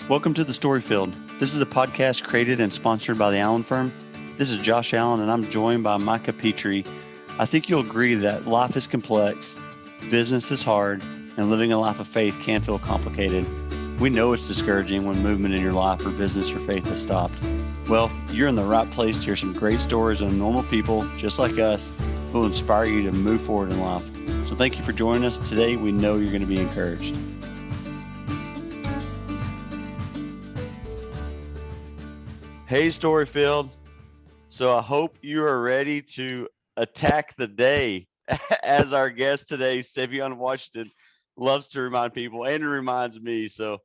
Welcome to the Story Field. This is a podcast created and sponsored by the Allen Firm. This is Josh Allen, and I'm joined by Micah Petrie. I think you'll agree that life is complex, business is hard, and living a life of faith can feel complicated. We know it's discouraging when movement in your life or business or faith has stopped. Well, you're in the right place to hear some great stories of normal people just like us who will inspire you to move forward in life. So thank you for joining us. Today, we know you're going to be encouraged. Hey, Storyfield. So I hope you are ready to attack the day. As our guest today, Savion Washington, loves to remind people, and it reminds me. So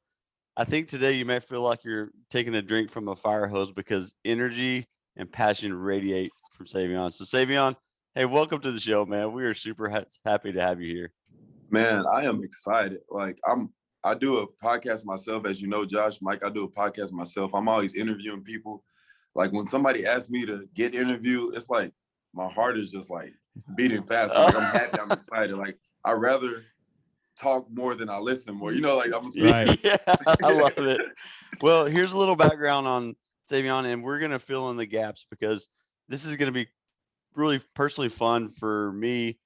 I think today you may feel like you're taking a drink from a fire hose because energy and passion radiate from Savion. So Savion, hey, welcome to the show, man. We are super happy to have you here. Man, I am excited. I do a podcast myself, as you know, Josh, Mike, I do a podcast myself. I'm always interviewing people. Like when somebody asks me to get interviewed, it's like my heart is just like beating faster. Like I'm happy, I'm excited. Like I'd rather talk more than I listen more. You know, like I'm right. Yeah, I love it. Well, here's a little background on Savion, and we're gonna fill in the gaps because this is gonna be really personally fun for me,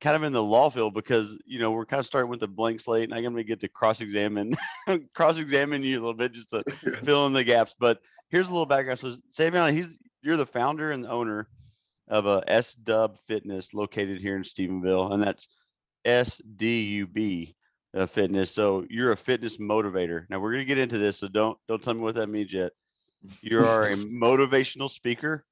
kind of in the law field, because we're kind of starting with a blank slate, and I'm going to get to cross-examine you a little bit just to fill in the gaps. But here's a little background. So Savion, you're the founder and owner of a SDUB Fitness located here in Stephenville, and that's SDUB Fitness. So you're a fitness motivator. Now we're going to get into this, so don't tell me what that means yet. You are a motivational speaker.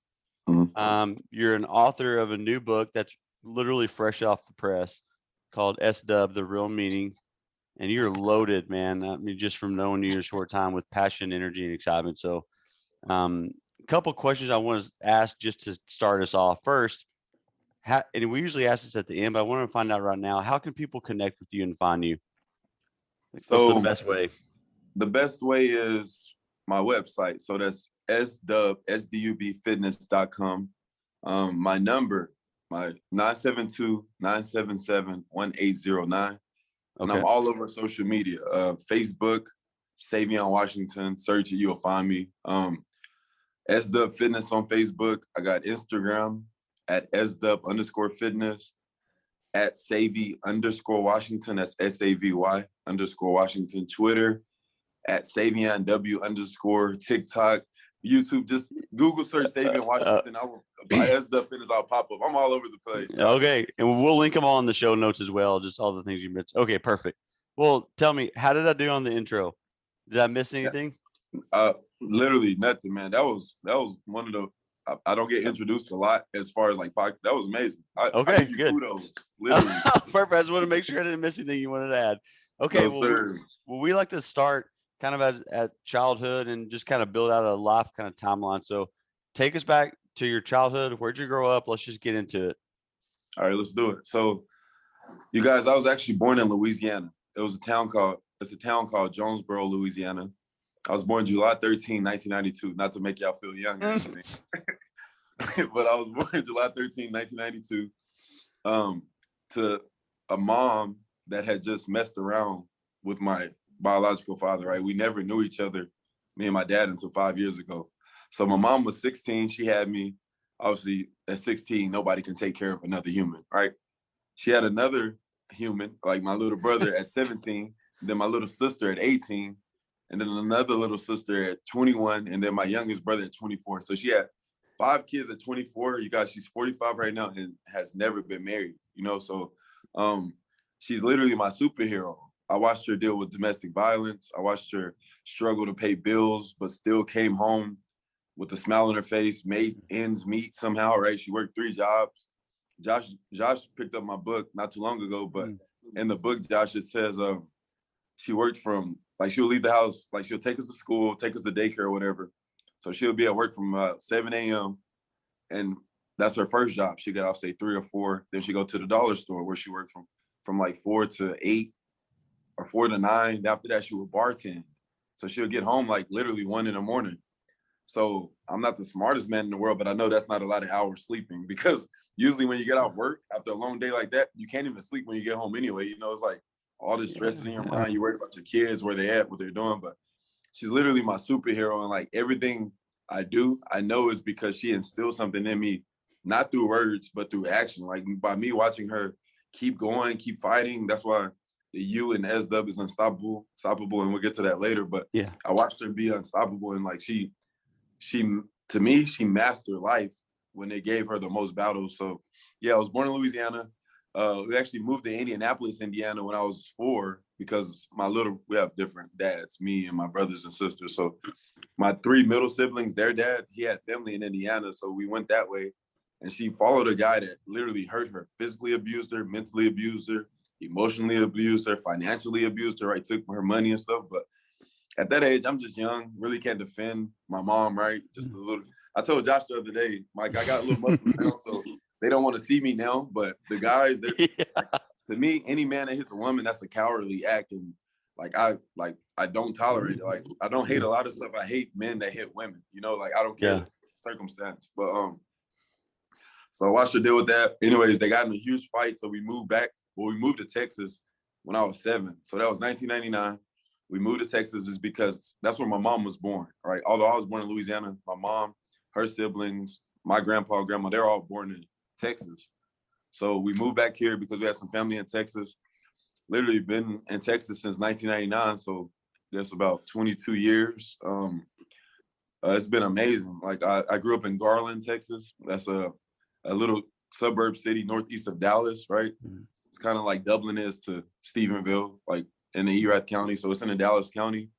You're an author of a new book that's literally fresh off the press called SDUB, The Real Meaning. And you're loaded, man. I mean, just from knowing you in a short time with passion, energy, and excitement. So a couple of questions I want to ask just to start us off. First, and we usually ask this at the end, but I want to find out right now, how can people connect with you and find you? What's the best way? The best way is my website. So that's SDUBfitness.com. My number, my 972-977-1809. And I'm all over social media. Facebook, Savion Washington, search it, you'll find me. SDUB Fitness on Facebook. I got Instagram at SDUB_fitness, at Savy_Washington, that's SAVY_Washington, Twitter, at Savion W_ TikTok, YouTube, just Google search Savion Washington. By SDUB Fitness, I'll pop up. I'm all over the place. Okay, and we'll link them all in the show notes as well, just all the things you mentioned. Okay, perfect. Well, tell me, how did I do on the intro? Did I miss anything? Literally nothing, man. That was one of the. I don't get introduced a lot as far as like podcast. That was amazing. Okay, I give you good. Kudos, literally. Perfect. I just want to make sure I didn't miss anything you wanted to add. Okay, no, sir. We like to start kind of at childhood and just kind of build out a life kind of timeline. So take us back to your childhood. Where'd you grow up? Let's just get into it. All right, let's do it. So you guys, I was actually born in Louisiana. It's a town called Jonesboro, Louisiana. I was born July 13, 1992, not to make y'all feel young or anything. But I was born July 13, 1992, to a mom that had just messed around with my biological father, right? We never knew each other, me and my dad, until 5 years ago. So my mom was 16. She had me. Obviously, at 16, nobody can take care of another human, right? She had another human, like my little brother at 17, then my little sister at 18, and then another little sister at 21, and then my youngest brother at 24. So she had 5 kids at 24. You guys, she's 45 right now and has never been married, So she's literally my superhero. I watched her deal with domestic violence. I watched her struggle to pay bills, but still came home with a smile on her face, made ends meet somehow, right? She worked 3 jobs. Josh picked up my book not too long ago, but in the book, Josh, it says she worked from, like, she'll leave the house, like she'll take us to school, take us to daycare or whatever. So she'll be at work from 7 a.m. and that's her first job. She got off, say, 3 or 4. Then she go to the dollar store where she worked from like 4 to 8 or 4 to 9. After that, she would bartend. So she'll get home like literally 1 in the morning. So I'm not the smartest man in the world, but I know that's not a lot of hours sleeping, because usually when you get out work after a long day like that, you can't even sleep when you get home anyway. It's like all this stress in your mind. You worry about your kids, where they at, what they're doing. But she's literally my superhero, and like everything I do, I know is because she instilled something in me, not through words, but through action. Like by me watching her keep going, keep fighting. That's why the U in SDUB is unstoppable, and we'll get to that later. But yeah, I watched her be unstoppable, and like she to me, she mastered life when they gave her the most battles. So yeah, I was born in Louisiana. We actually moved to Indianapolis, Indiana when I was 4 because we have different dads, me and my brothers and sisters. So my 3 middle siblings, their dad, he had family in Indiana. So we went that way. And she followed a guy that literally hurt her, physically abused her, mentally abused her, emotionally abused her, financially abused her, right? Took her money and stuff. But at that age, I'm just young, really can't defend my mom, right? Just a little. I told Josh the other day, Mike, I got a little muscle now, so they don't want to see me now. But the guys, yeah. like, to me, any man that hits a woman, that's a cowardly act, and I don't tolerate it. Like I don't hate a lot of stuff. I hate men that hit women. You know, like I don't care the circumstance. But so I watched her deal with that. Anyways, they got in a huge fight, so we moved back. Well, we moved to Texas when I was 7. So that was 1999. We moved to Texas is because that's where my mom was born, right? Although I was born in Louisiana, my mom, her siblings, my grandpa, grandma, they're all born in Texas. So we moved back here because we had some family in Texas. Literally been in Texas since 1999. So that's about 22 years. It's been amazing. Like I grew up in Garland, Texas. That's a little suburb city northeast of Dallas, right? Mm-hmm. It's kind of like Dublin is to Stephenville, like in the Erath County. So it's in the Dallas County.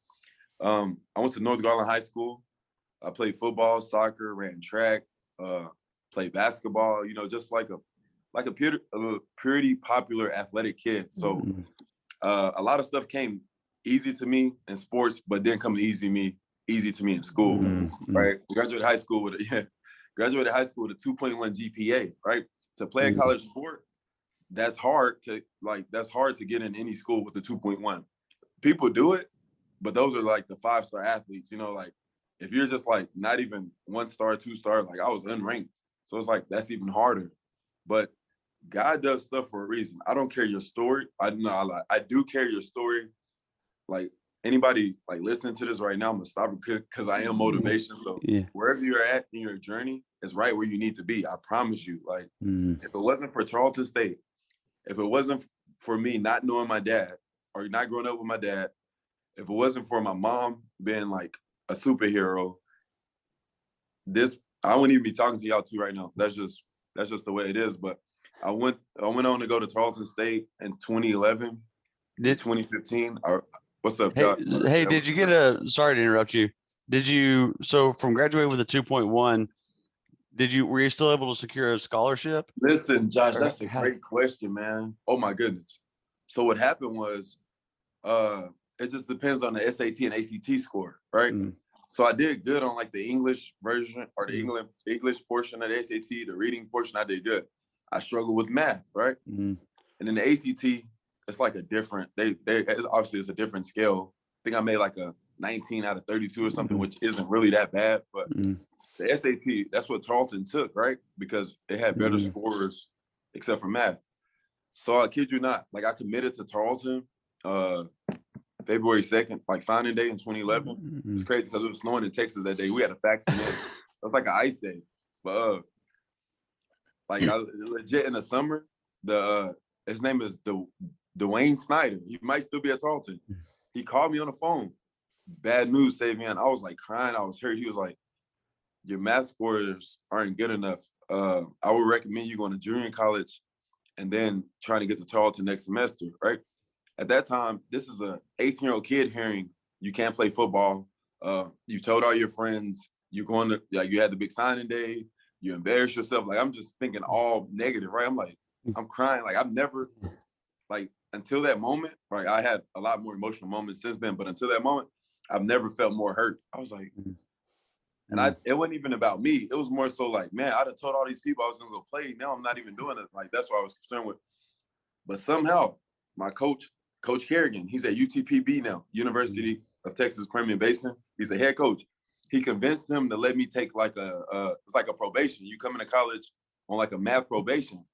I went to North Garland High School. I played football, soccer, ran track, played basketball, you know, just like a pretty popular athletic kid. So a lot of stuff came easy to me in sports, but didn't come easy to me in school, right? Graduated high school with a 2.1 GPA, right? To play a college sport, that's hard to get in any school with a 2.1. People do it, but those are like the 5-star athletes, you know, like if you're just like not even 1-star, 2-star, like I was unranked. So it's like, that's even harder. But God does stuff for a reason. I don't care your story. I do care your story. Like anybody like listening to this right now, I'm gonna stop it because I am motivation. So wherever you're at in your journey is right where you need to be. I promise you. Like if it wasn't for Charlton State, if it wasn't for me not knowing my dad or not growing up with my dad, if it wasn't for my mom being like a superhero, I wouldn't even be talking to y'all two right now. That's just the way it is. But I went on to go to Charlton State in 2011 to 2015. What's up, God? Hey, did you get sorry to interrupt you. So from graduating with a 2.1, were you still able to secure a scholarship? Listen, Josh, that's a great question, man. Oh my goodness. So what happened was, it just depends on the SAT and ACT score, right? So I did good on like the English version or the English portion of the SAT, the reading portion, I did good. I struggled with math, right? And then the ACT, it's like a different, it's a different scale. I think I made like a 19 out of 32 or something, which isn't really that bad, but the SAT, that's what Charlton took, right? Because it had better scores except for math. So I kid you not, like I committed to Charlton February 2nd, like signing day in 2011. It's crazy because it was snowing in Texas that day. We had a vaccine in. It was like an ice day. But like I legit in the summer, his name is Dwayne Snyder. He might still be at Charlton. He called me on the phone. Bad news, Savion. I was like crying. I was hurt. He was like, your math scores aren't good enough. I would recommend you going to junior college and then trying to get to Charlton next semester, right? At that time, this is a 18-year-old kid hearing you can't play football. You told all your friends you're going to, like, you had the big signing day. You embarrassed yourself. Like, I'm just thinking all negative, right? I'm like, I'm crying. Like, I've never, like, until that moment, right? I had a lot more emotional moments since then, but until that moment, I've never felt more hurt. I was like, and it wasn't even about me. It was more so like, man, I'd have told all these people I was going to go play. Now I'm not even doing it. Like, that's what I was concerned with. But somehow, my Coach Kerrigan, he's at UTPB now, University of Texas Permian Basin. He's a head coach. He convinced him to let me take like it's like a probation. You come into college on like a math probation.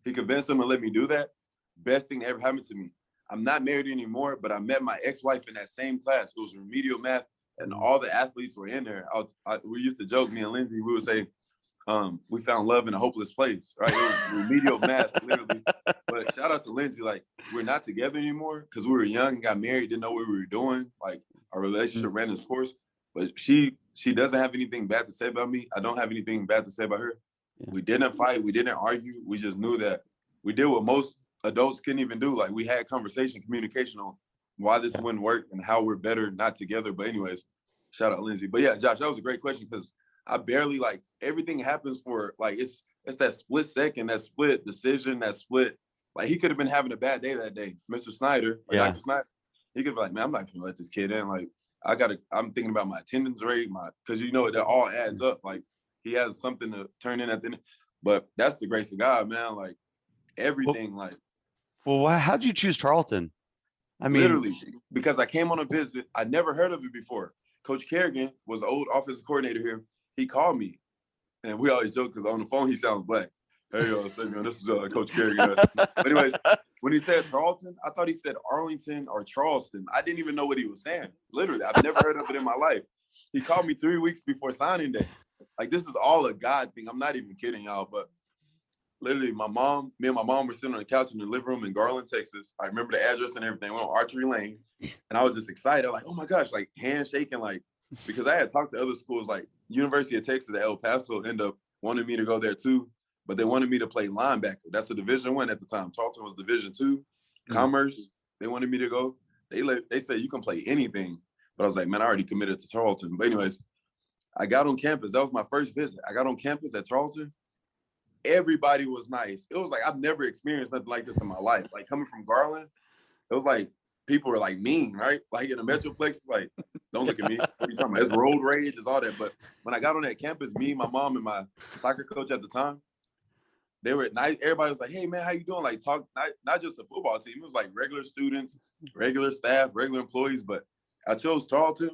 He convinced him to let me do that. Best thing that ever happened to me. I'm not married anymore, but I met my ex-wife in that same class. It was remedial math, and all the athletes were in there. We used to joke, me and Lindsay, we would say, we found love in a hopeless place, right? It was remedial math, literally. But shout out to Lindsay, like, we're not together anymore because we were young and got married, didn't know what we were doing. Like, our relationship ran its course. But she doesn't have anything bad to say about me. I don't have anything bad to say about her. Yeah. We didn't fight. We didn't argue. We just knew that we did what most adults couldn't even do. Like, we had conversation, communication on why this wouldn't work and how we're better not together. But anyways, shout out Lindsay. But yeah, Josh, that was a great question because I barely, like, everything happens for, like, it's that split second, that split decision, that split. Like, he could have been having a bad day that day. Mr. Snyder, or Dr. Snyder, he could be like, man, I'm not going to let this kid in. Like, I'm thinking about my attendance rate, because you know, that all adds up. Like, he has something to turn in at the end. But that's the grace of God, man. Like, everything, how'd you choose Tarleton? I mean, literally, because I came on a visit. I never heard of it before. Coach Kerrigan was the old offensive coordinator here. He called me, and we always joke because on the phone he sounds black. Hey, Savion, this is Coach Kerrigan. But anyway, when he said Tarleton, I thought he said Arlington or Charleston. I didn't even know what he was saying. Literally, I've never heard of it in my life. He called me 3 weeks before signing day. Like, this is all a God thing. I'm not even kidding y'all, but literally, me and my mom were sitting on the couch in the living room in Garland, Texas. I remember the address and everything. We're on Archery Lane, and I was just excited, like, oh my gosh, like, handshaking, like, because I had talked to other schools, like University of Texas at El Paso, ended up wanting me to go there too, but they wanted me to play linebacker. That's a Division I at the time. Tarleton was Division II. Commerce, they wanted me to go. They said you can play anything, but I was like, man, I already committed to Tarleton. But anyways, I got on campus. That was my first visit. I got on campus at Tarleton. Everybody was nice. It was like I've never experienced nothing like this in my life. Like, coming from Garland, it was like people were like mean, right? Like, in the Metroplex, like, don't look at me. What are you talking about? It's road rage, it's all that. But when I got on that campus, me, my mom, and my soccer coach at the time, they were nice. Everybody was like, hey man, how you doing? Like, talk, not just the football team. It was like regular students, regular staff, regular employees. But I chose Tarleton,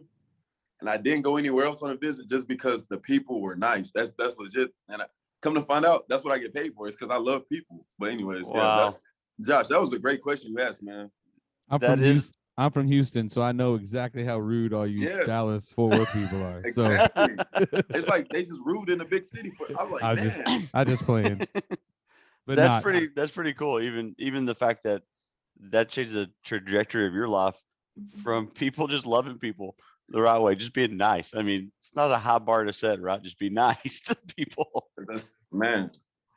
and I didn't go anywhere else on a visit just because the people were nice. That's legit. And come to find out, that's what I get paid for. It's because I love people. But anyways, yeah, Josh, that was a great question you asked, man. I'm from Houston, so I know exactly how rude all you Dallas Fort Worth people are. Exactly. It's like they just rude in a big city. I'm like, I just playing. But that's pretty cool. Even the fact that changed the trajectory of your life from people just loving people the right way, just being nice. I mean, it's not a high bar to set, right? Just be nice to people. Man.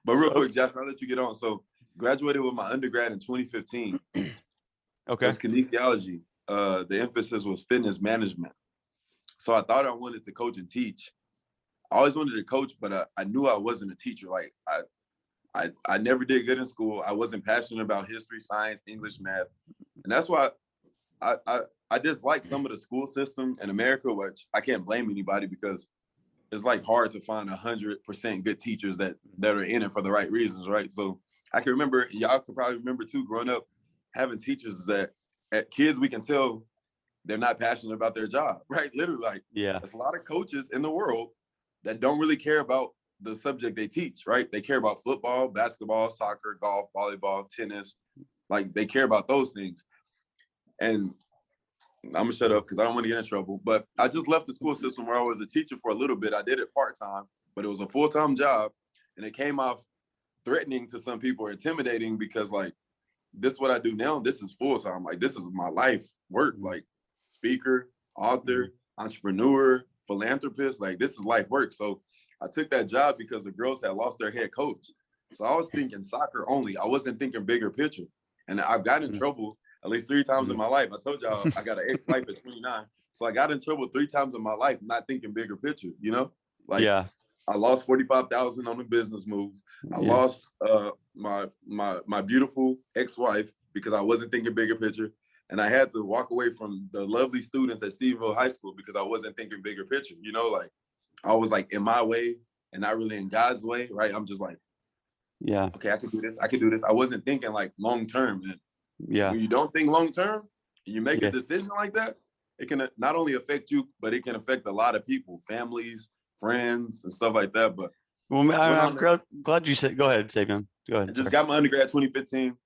But real quick, Josh, I'll let you get on. So, graduated with my undergrad in 2015. Okay. It's kinesiology. The emphasis was fitness management. So I thought I wanted to coach and teach. I always wanted to coach, but I knew I wasn't a teacher. Like, I never did good in school. I wasn't passionate about history, science, English, math. And that's why I dislike some of the school system in America, which I can't blame anybody because it's like hard to find 100% good teachers that are in it for the right reasons, right? So I can remember, y'all could probably remember too, growing up, having teachers that at kids, we can tell they're not passionate about their job, right? Literally, like, there's a lot of coaches in the world that don't really care about the subject they teach, right? They care about football, basketball, soccer, golf, volleyball, tennis. Like, they care about those things. And I'm gonna shut up because I don't want to get in trouble. But I just left the school system where I was a teacher for a little bit. I did it part-time, but it was a full-time job. And it came off threatening to some people or intimidating because, like, this is what I do now. This is full time. Like, this is my life work. Like, speaker, author, entrepreneur, philanthropist. Like, this is life work. So I took that job because the girls had lost their head coach. So I was thinking soccer only. I wasn't thinking bigger picture. And I've got in trouble at least 3 times in my life. I told y'all I got an ex-wife at 29. So I got in trouble 3 times in my life, not thinking bigger picture, you know? Like, I lost $45,000 on a business move. I lost my beautiful ex-wife because I wasn't thinking bigger picture. And I had to walk away from the lovely students at Stephenville High School because I wasn't thinking bigger picture. You know, like, I was like in my way and not really in God's way, right? I'm just like, okay, I can do this. I can do this. I wasn't thinking like long-term. And when you don't think long-term, you make a decision like that, it can not only affect you, but it can affect a lot of people, families, friends, and stuff like that. But I'm glad you said. Go ahead, Savion. Go ahead. I just got my undergrad 2015.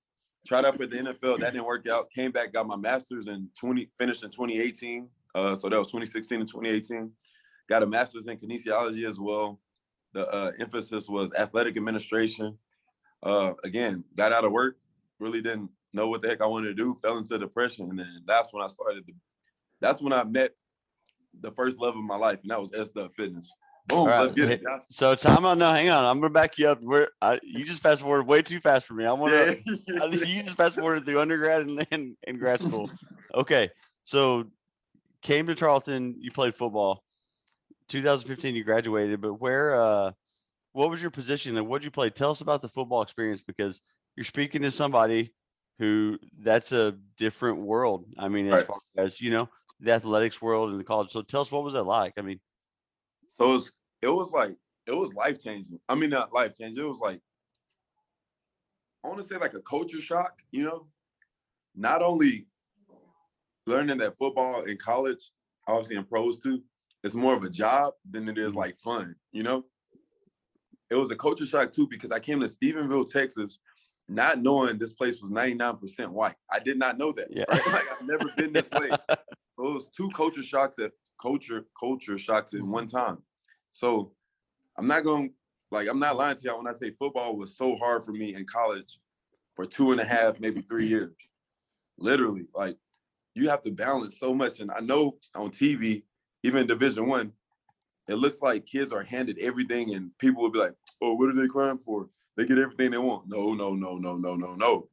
Tried out for the NFL. That didn't work out. Came back, got my master's finished in 2018. So that was 2016 and 2018. Got a master's in kinesiology as well. The emphasis was athletic administration. Again, got out of work, really didn't know what the heck I wanted to do, fell into depression. And then that's when I met the first love of my life, and that was SDUB Fitness. Boom, right, let's get it. So time out now. Hang on, I'm gonna back you up. You just fast forwarded way too fast for me. I want to. Yeah. You just fast forwarded through undergrad and grad school. Okay, so came to Charlton. You played football. 2015, you graduated. But what was your position and what did you play? Tell us about the football experience, because you're speaking to somebody who that's a different world. I mean, as far as the athletics world and the college. So tell us, what was that like? I mean, so it was life changing. I mean, not life changing. It was like, I want to say like a culture shock. Not only learning that football in college, obviously in pros too, it's more of a job than it is like fun. It was a culture shock too, because I came to Stephenville, Texas, not knowing this place was 99% white. I did not know that. Yeah. Right? Like, I've never been this way. So it was two culture shocks in one time. So I'm not lying to y'all when I say football was so hard for me in college for 2.5, maybe 3 years. Literally, like, you have to balance so much. And I know on TV, even in Division I, it looks like kids are handed everything and people will be like, oh, what are they crying for? They get everything they want. No.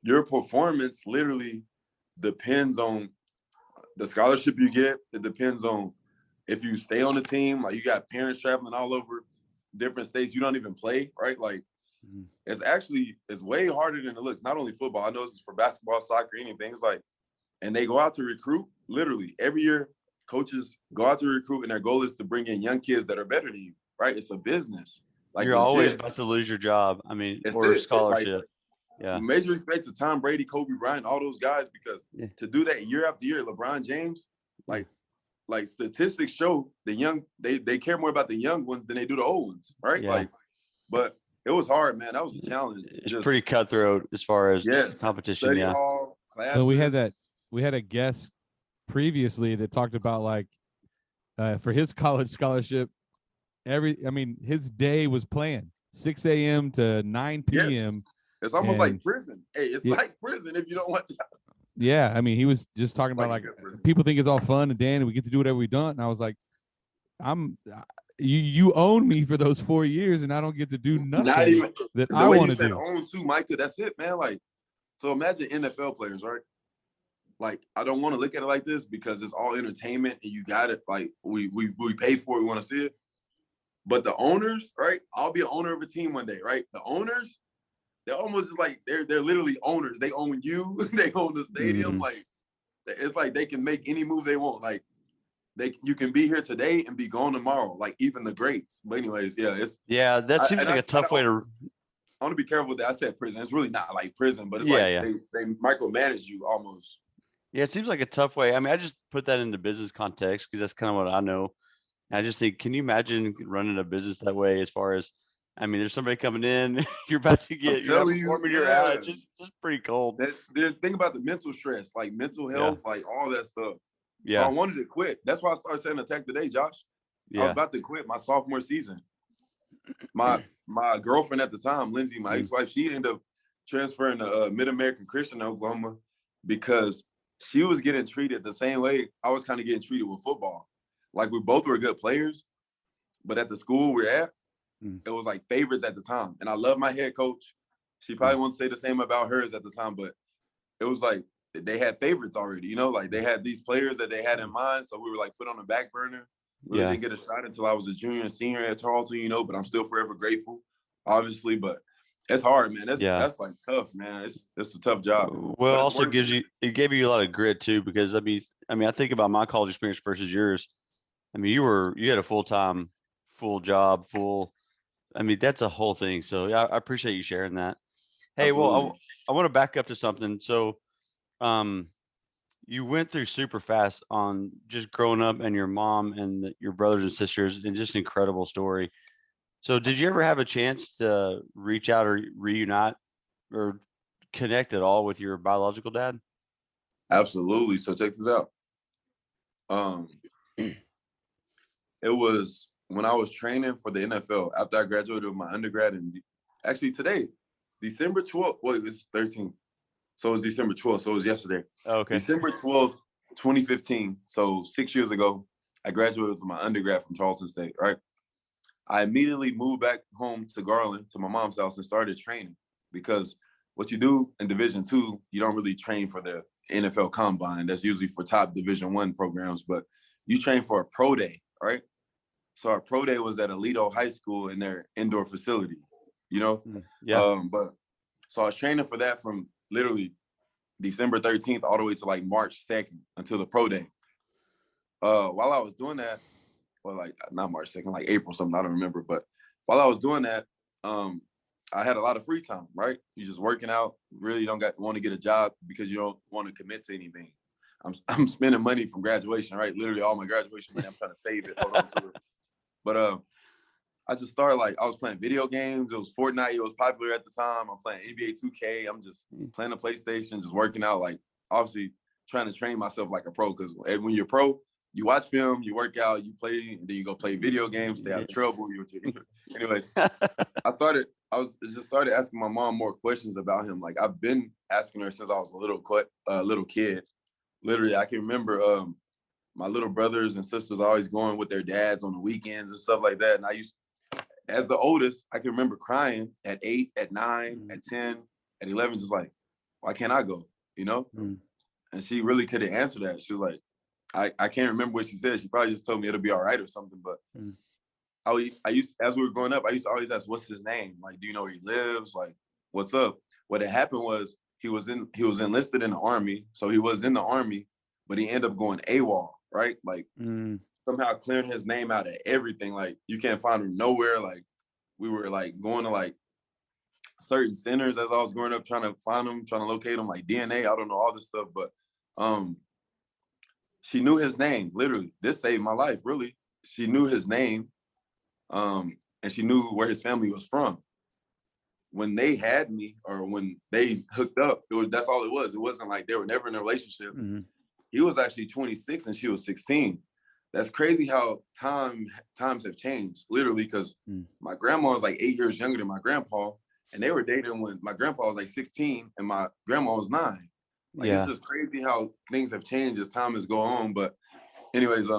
Your performance literally depends on the scholarship you get. It depends on if you stay on the team. Like, you got parents traveling all over different states. You don't even play, right? Like, it's way harder than it looks. Not only football. I know this is for basketball, soccer, anything. It's like, and they go out to recruit literally every year. Coaches go out to recruit, and their goal is to bring in young kids that are better than you, right? It's a business. Like, you're always about to lose your job. I mean, or a scholarship. Yeah. Major respect to Tom Brady, Kobe Bryant, all those guys, because to do that year after year, LeBron James, like statistics show the young, they care more about the young ones than they do the old ones, right? Yeah. Like, but it was hard, man. That was a challenge. It's pretty cutthroat as far as competition. Study hall, classes. So we had a guest previously that talked about, like, for his college scholarship, his day was planned 6 a.m. to 9 p.m. Yes. It's almost like prison. Hey, it's like prison if you don't want to. Yeah, I mean, he was just talking about, like, people think it's all fun and Dan, and we get to do whatever we want. And I was like, you own me for those 4 years, and I don't get to do nothing that I want to do. Own too, Micah. That's it, man. Like, so imagine NFL players, right? Like, I don't want to look at it like this because it's all entertainment and you got it. Like, we pay for it, we want to see it. But the owners, right? I'll be an owner of a team one day, right? The owners, they're almost just like they're literally owners. They own you. They own the stadium. Like, it's like they can make any move they want. Like, you can be here today and be gone tomorrow. Like, even the greats. But anyways, that seems like a tough way to. I want to be careful with that. I said prison. It's really not like prison, but it's they micromanage you almost. Yeah, it seems like a tough way. I mean, I just put that into business context because that's kind of what I know. And I just think, can you imagine running a business that way? As far as, I mean, there's somebody coming in, you're about to get, you're performing your out. Just pretty cold. Think about the mental stress, like mental health, like all that stuff. Yeah. So I wanted to quit. That's why I started saying Attack Today, Josh. I was about to quit my sophomore season. My girlfriend at the time, Lindsay, my ex-wife, she ended up transferring to Mid-American Christian in Oklahoma because she was getting treated the same way I was kind of getting treated with football. Like, we both were good players, but at the school we're at, it was like favorites at the time. And I love my head coach. She probably won't say the same about hers at the time, but it was like they had favorites already, like they had these players that they had in mind. So we were like put on the back burner. Really didn't get a shot until I was a junior and senior at Charlton, but I'm still forever grateful, obviously. But it's hard, man. That's like tough, man. It's a tough job. Well, it also gave you a lot of grit too, because I mean, I think about my college experience versus yours. I mean, you had a full job. I mean, that's a whole thing. So yeah, I appreciate you sharing that. Hey, Absolutely. Well, I want to back up to something. So, you went through super fast on just growing up and your mom and your brothers and sisters, and just an incredible story. So did you ever have a chance to reach out or reunite or connect at all with your biological dad? Absolutely. So check this out. It was when I was training for the NFL after I graduated with my undergrad, and actually today, December 12th. Well, it was 13th. So it was December 12th. So it was yesterday. Okay. December 12th, 2015. So 6 years ago, I graduated with my undergrad from Charleston State, right? I immediately moved back home to Garland, to my mom's house, and started training, because what you do in Division II, you don't really train for the NFL Combine. That's usually for top Division I programs, but you train for a pro day, right? So our pro day was at Aledo High School in their indoor facility, you know? Yeah. But so I was training for that from literally December 13th all the way to like March 2nd until the pro day. While I was doing that, or like not March 2nd, like April something, I don't remember. But while I was doing that, I had a lot of free time, right? You just working out, really don't want to get a job because you don't want to commit to anything. I'm spending money from graduation, right? Literally all my graduation money, I'm trying to save it, hold on to it. But I just started, like, I was playing video games. It was Fortnite. It was popular at the time. I'm playing NBA 2K. I'm just playing the PlayStation, just working out, like, obviously trying to train myself like a pro, because when you're pro, you watch film, you work out, you play, and then you go play video games, stay out of trouble. Anyways, I just started asking my mom more questions about him. Like, I've been asking her since I was a little kid. Literally, I can remember my little brothers and sisters always going with their dads on the weekends and stuff like that. And I used, as the oldest, I can remember crying at 8, at 9, at 10, at 11, just like, why can't I go? You know? And she really couldn't answer that. She was like, I can't remember what she said. She probably just told me it'll be all right or something. But I used, as we were growing up, I used to always ask, what's his name? Like, do you know where he lives? Like, what's up? What had happened was he was enlisted in the Army. So he was in the Army, but he ended up going AWOL, right? Like, somehow clearing his name out of everything. Like, you can't find him nowhere. Like, we were like going to like certain centers as I was growing up, trying to find him, trying to locate him, like DNA, I don't know, all this stuff. But she knew his name, literally. This saved my life, really. She knew his name, and she knew where his family was from. When they had me, or when they hooked up, that's all it was. It wasn't like they were never in a relationship. He was actually 26 and she was 16. That's crazy how times have changed, literally, because my grandma was like 8 years younger than my grandpa, and they were dating when my grandpa was like 16 and my grandma was 9. Like, it's just crazy how things have changed as time has gone on. But anyways,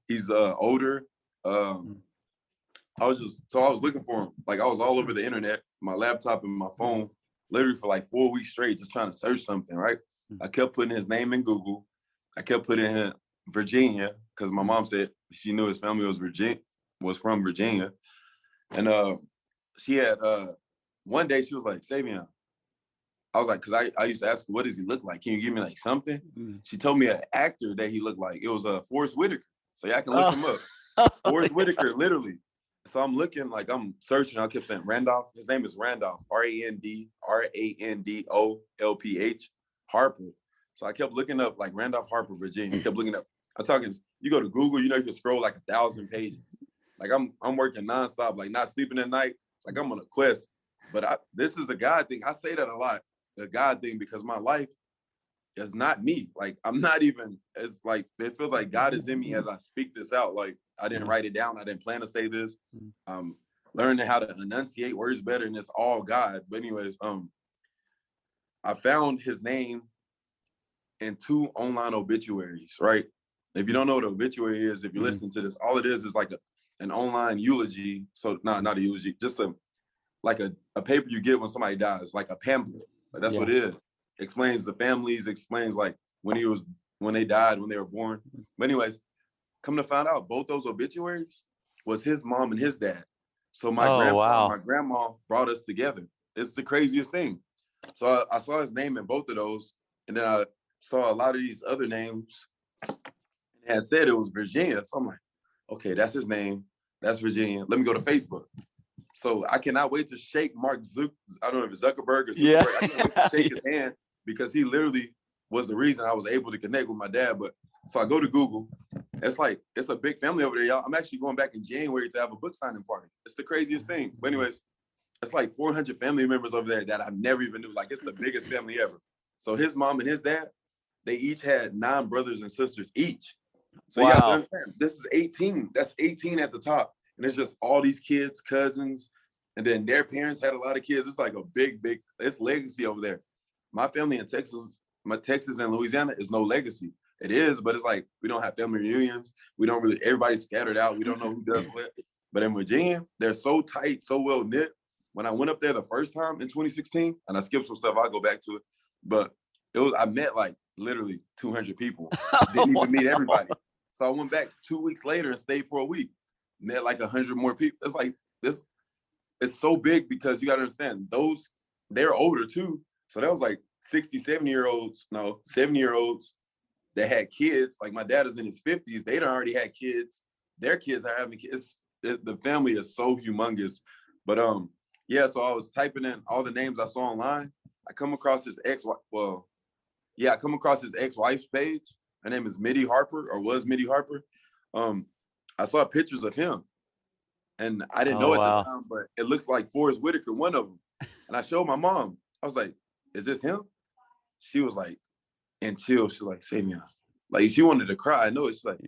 he's older. I was looking for him. Like, I was all over the internet, my laptop and my phone, literally for like 4 weeks straight, just trying to search something, right? I kept putting his name in Google. I kept putting in Virginia, because my mom said she knew his family was from Virginia. And she had one day she was like, Savion. I was like, because I used to ask her, what does he look like? Can you give me like something? She told me an actor that he looked like. It was Forrest Whitaker. So y'all can look him up. Forrest Whitaker, literally. So I'm looking, like, I'm searching. I kept saying Randolph. His name is Randolph, Randolph Harper. So I kept looking up, like, Randolph Harper, Virginia. I kept looking up. I'm talking, you go to Google, you know, you can scroll like 1,000 pages. Like, I'm working nonstop, like, not sleeping at night. Like, I'm on a quest. But this is a God thing. I say that a lot, a God thing, because my life is not me. Like, I'm not even, it's like, it feels like God is in me as I speak this out. Like, I didn't write it down. I didn't plan to say this. Learning how to enunciate words better, and it's all God. But anyways, I found his name in 2 online obituaries, right? If you don't know what an obituary is, if you listen to this, all it is like an online eulogy. So not a eulogy, just like a paper you get when somebody dies, like a pamphlet. Like, that's what it is. Explains the families, explains like when they died, when they were born. But anyways, come to find out, both those obituaries was his mom and his dad. So my my grandma brought us together. It's the craziest thing. So I saw his name in both of those, and then I saw a lot of these other names, and it had said it was Virginia. So I'm like, okay, that's his name. That's Virginia. Let me go to Facebook. So I cannot wait to shake Mark I don't know if it's Zuckerberg or Zuckerberg. I can't wait to shake his hand, because he literally was the reason I was able to connect with my dad. But so I go to Google. It's like, it's a big family over there, y'all. I'm actually going back in January to have a book signing party. It's the craziest thing. But anyways, it's like 400 family members over there that I never even knew. Like, it's the biggest family ever. So his mom and his dad, they each had 9 brothers and sisters each. So you gotta understand, this is 18. That's 18 at the top. And it's just all these kids, cousins, and then their parents had a lot of kids. It's like a big, it's legacy over there. My family in Texas, Texas and Louisiana is no legacy. It is, but it's like, we don't have family reunions. We don't really, everybody's scattered out. We don't know who does what. But in Virginia, they're so tight, so well knit. When I went up there the first time in 2016, and I skipped some stuff, I'll go back to it. But I met like literally 200 people. Didn't even meet everybody. So I went back 2 weeks later and stayed for a week. Met like 100 more people. It's like this. It's so big because you got to understand, they're older too. So that was like 60, 70-year-olds, 70-year-olds that had kids. Like my dad is in his 50s. They done already had kids. Their kids are having kids. The family is so humongous. But yeah, so I was typing in all the names I saw online. I come across his ex-wife's page. Her name is Mitty Harper, or was Mitty Harper. I saw pictures of him. And I didn't know at the time, but it looks like Forrest Whitaker, one of them. And I showed my mom. I was like, is this him? She was like, and chill. She was like, Savion. Like, she wanted to cry. I know. She's like,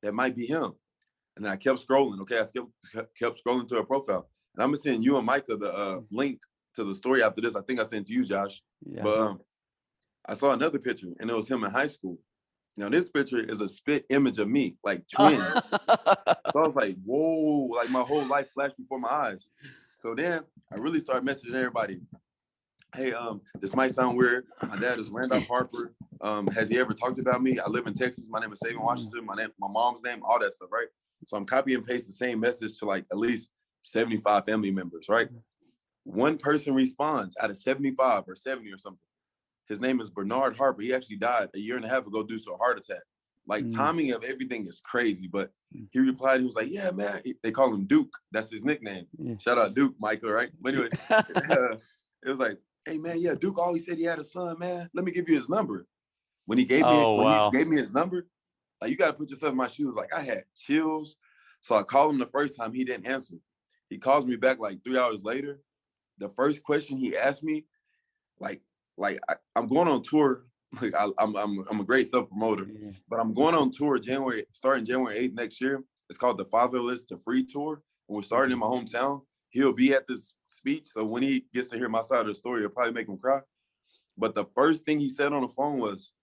that might be him. And I kept scrolling. Okay, I kept scrolling to her profile. And I'm going to send you and Micah the link to the story after this. I think I sent to you, Josh. Yeah. But I saw another picture, and it was him in high school. Now, this picture is a spit image of me, like twins. So I was like, whoa, like my whole life flashed before my eyes. So then I really started messaging everybody. Hey, this might sound weird. My dad is Randolph Harper. Has he ever talked about me? I live in Texas. My name is Savion Washington. My mom's name, all that stuff, right? So I'm copy and paste the same message to like at least 75 family members, right? One person responds out of 75 or 70 or something. His name is Bernard Harper. He actually died a year and a half ago due to a heart attack. Like, timing of everything is crazy. But he replied, he was like, yeah, man. They call him Duke. That's his nickname. Yeah. Shout out Duke, Michael, right? But anyway, it was like, hey, man, yeah, Duke always said he had a son, man. Let me give you his number. When he gave me his number, like, you got to put yourself in my shoes. Like, I had chills. So I called him the first time. He didn't answer. He calls me back like 3 hours later. The first question he asked me, I'm going on tour. Like, I'm a great self-promoter, but I'm going on tour starting January 8th next year. It's called the Fatherless to Free Tour. And we're starting in my hometown. He'll be at this speech. So when he gets to hear my side of the story, it'll probably make him cry. But the first thing he said on the phone was,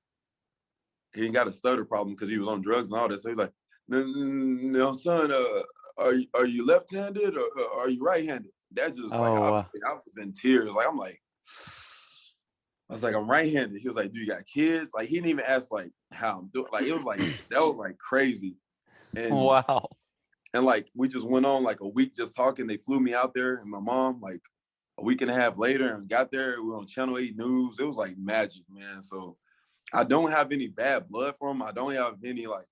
he ain't got a stutter problem because he was on drugs and all that. So he's like, no, son, are you left-handed or are you right-handed? That just I was in tears. Like, I was like, I'm right-handed. He was like, do you got kids? Like, he didn't even ask like how I'm doing. Like, it was like, that was like crazy. And wow. And like, we just went on like a week just talking. They flew me out there and my mom like a week and a half later and got there. We were on Channel 8 News. It was like magic, man. So I don't have any bad blood for him. I don't have any like,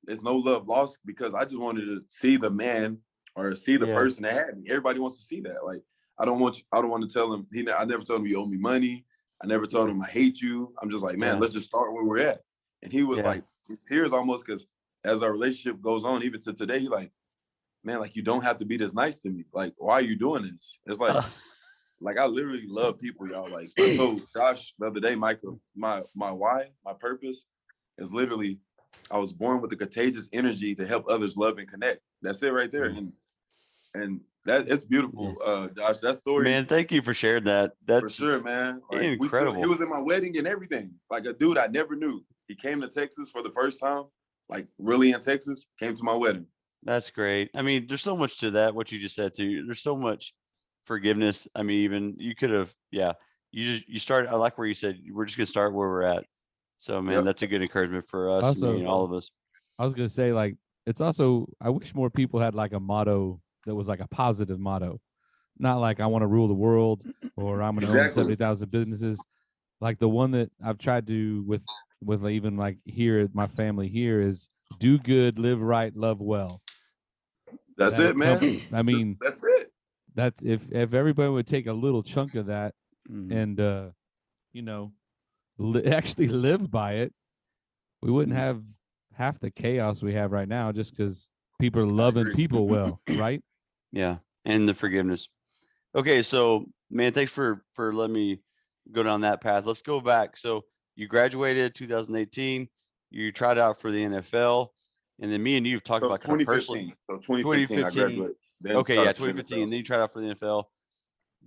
there's no love lost because I just wanted to see the man or see the person that had me. Everybody wants to see that. Like, I don't want to tell him, I never told him you owe me money. I never told him I hate you. I'm just like, man, let's just start where we're at. And he was like, in tears almost, because as our relationship goes on, even to today, he like, man, like, you don't have to be this nice to me. Like, why are you doing this? It's like, like, I literally love people, y'all. Like, I told Josh the other day, Michael, my why, my purpose is literally, I was born with a contagious energy to help others love and connect. That's it right there. And that it's beautiful, Josh. That story. Man, thank you for sharing that. That's for sure, man. Like, incredible. He was in my wedding and everything. Like, a dude I never knew. He came to Texas for the first time, like really in Texas, came to my wedding. That's great. I mean, there's so much to that, what you just said too. There's so much forgiveness. I mean, even you could have, you start, I like where you said, we're just going to start where we're at. So, man, that's a good encouragement for us, also, and all of us. I was going to say, like, it's also, I wish more people had like a motto that was like a positive motto, not like I want to rule the world or I'm going to own 70,000 businesses. Like the one that I've tried to with even like here, my family here is do good, live right, love well. That's it, man. I mean, that's it. That's if everybody would take a little chunk of that and, actually live by it, we wouldn't have half the chaos we have right now just because people are loving people well, right? Yeah. And the forgiveness. Okay, so man, thanks for letting me go down that path. Let's go back. So you graduated 2018. You tried out for the NFL, and then me and you have talked So about kind of personally 2015. So 2015, I 2015. graduated. Then Okay, tried yeah, out for the 2015. NFL. And then you tried out for the NFL.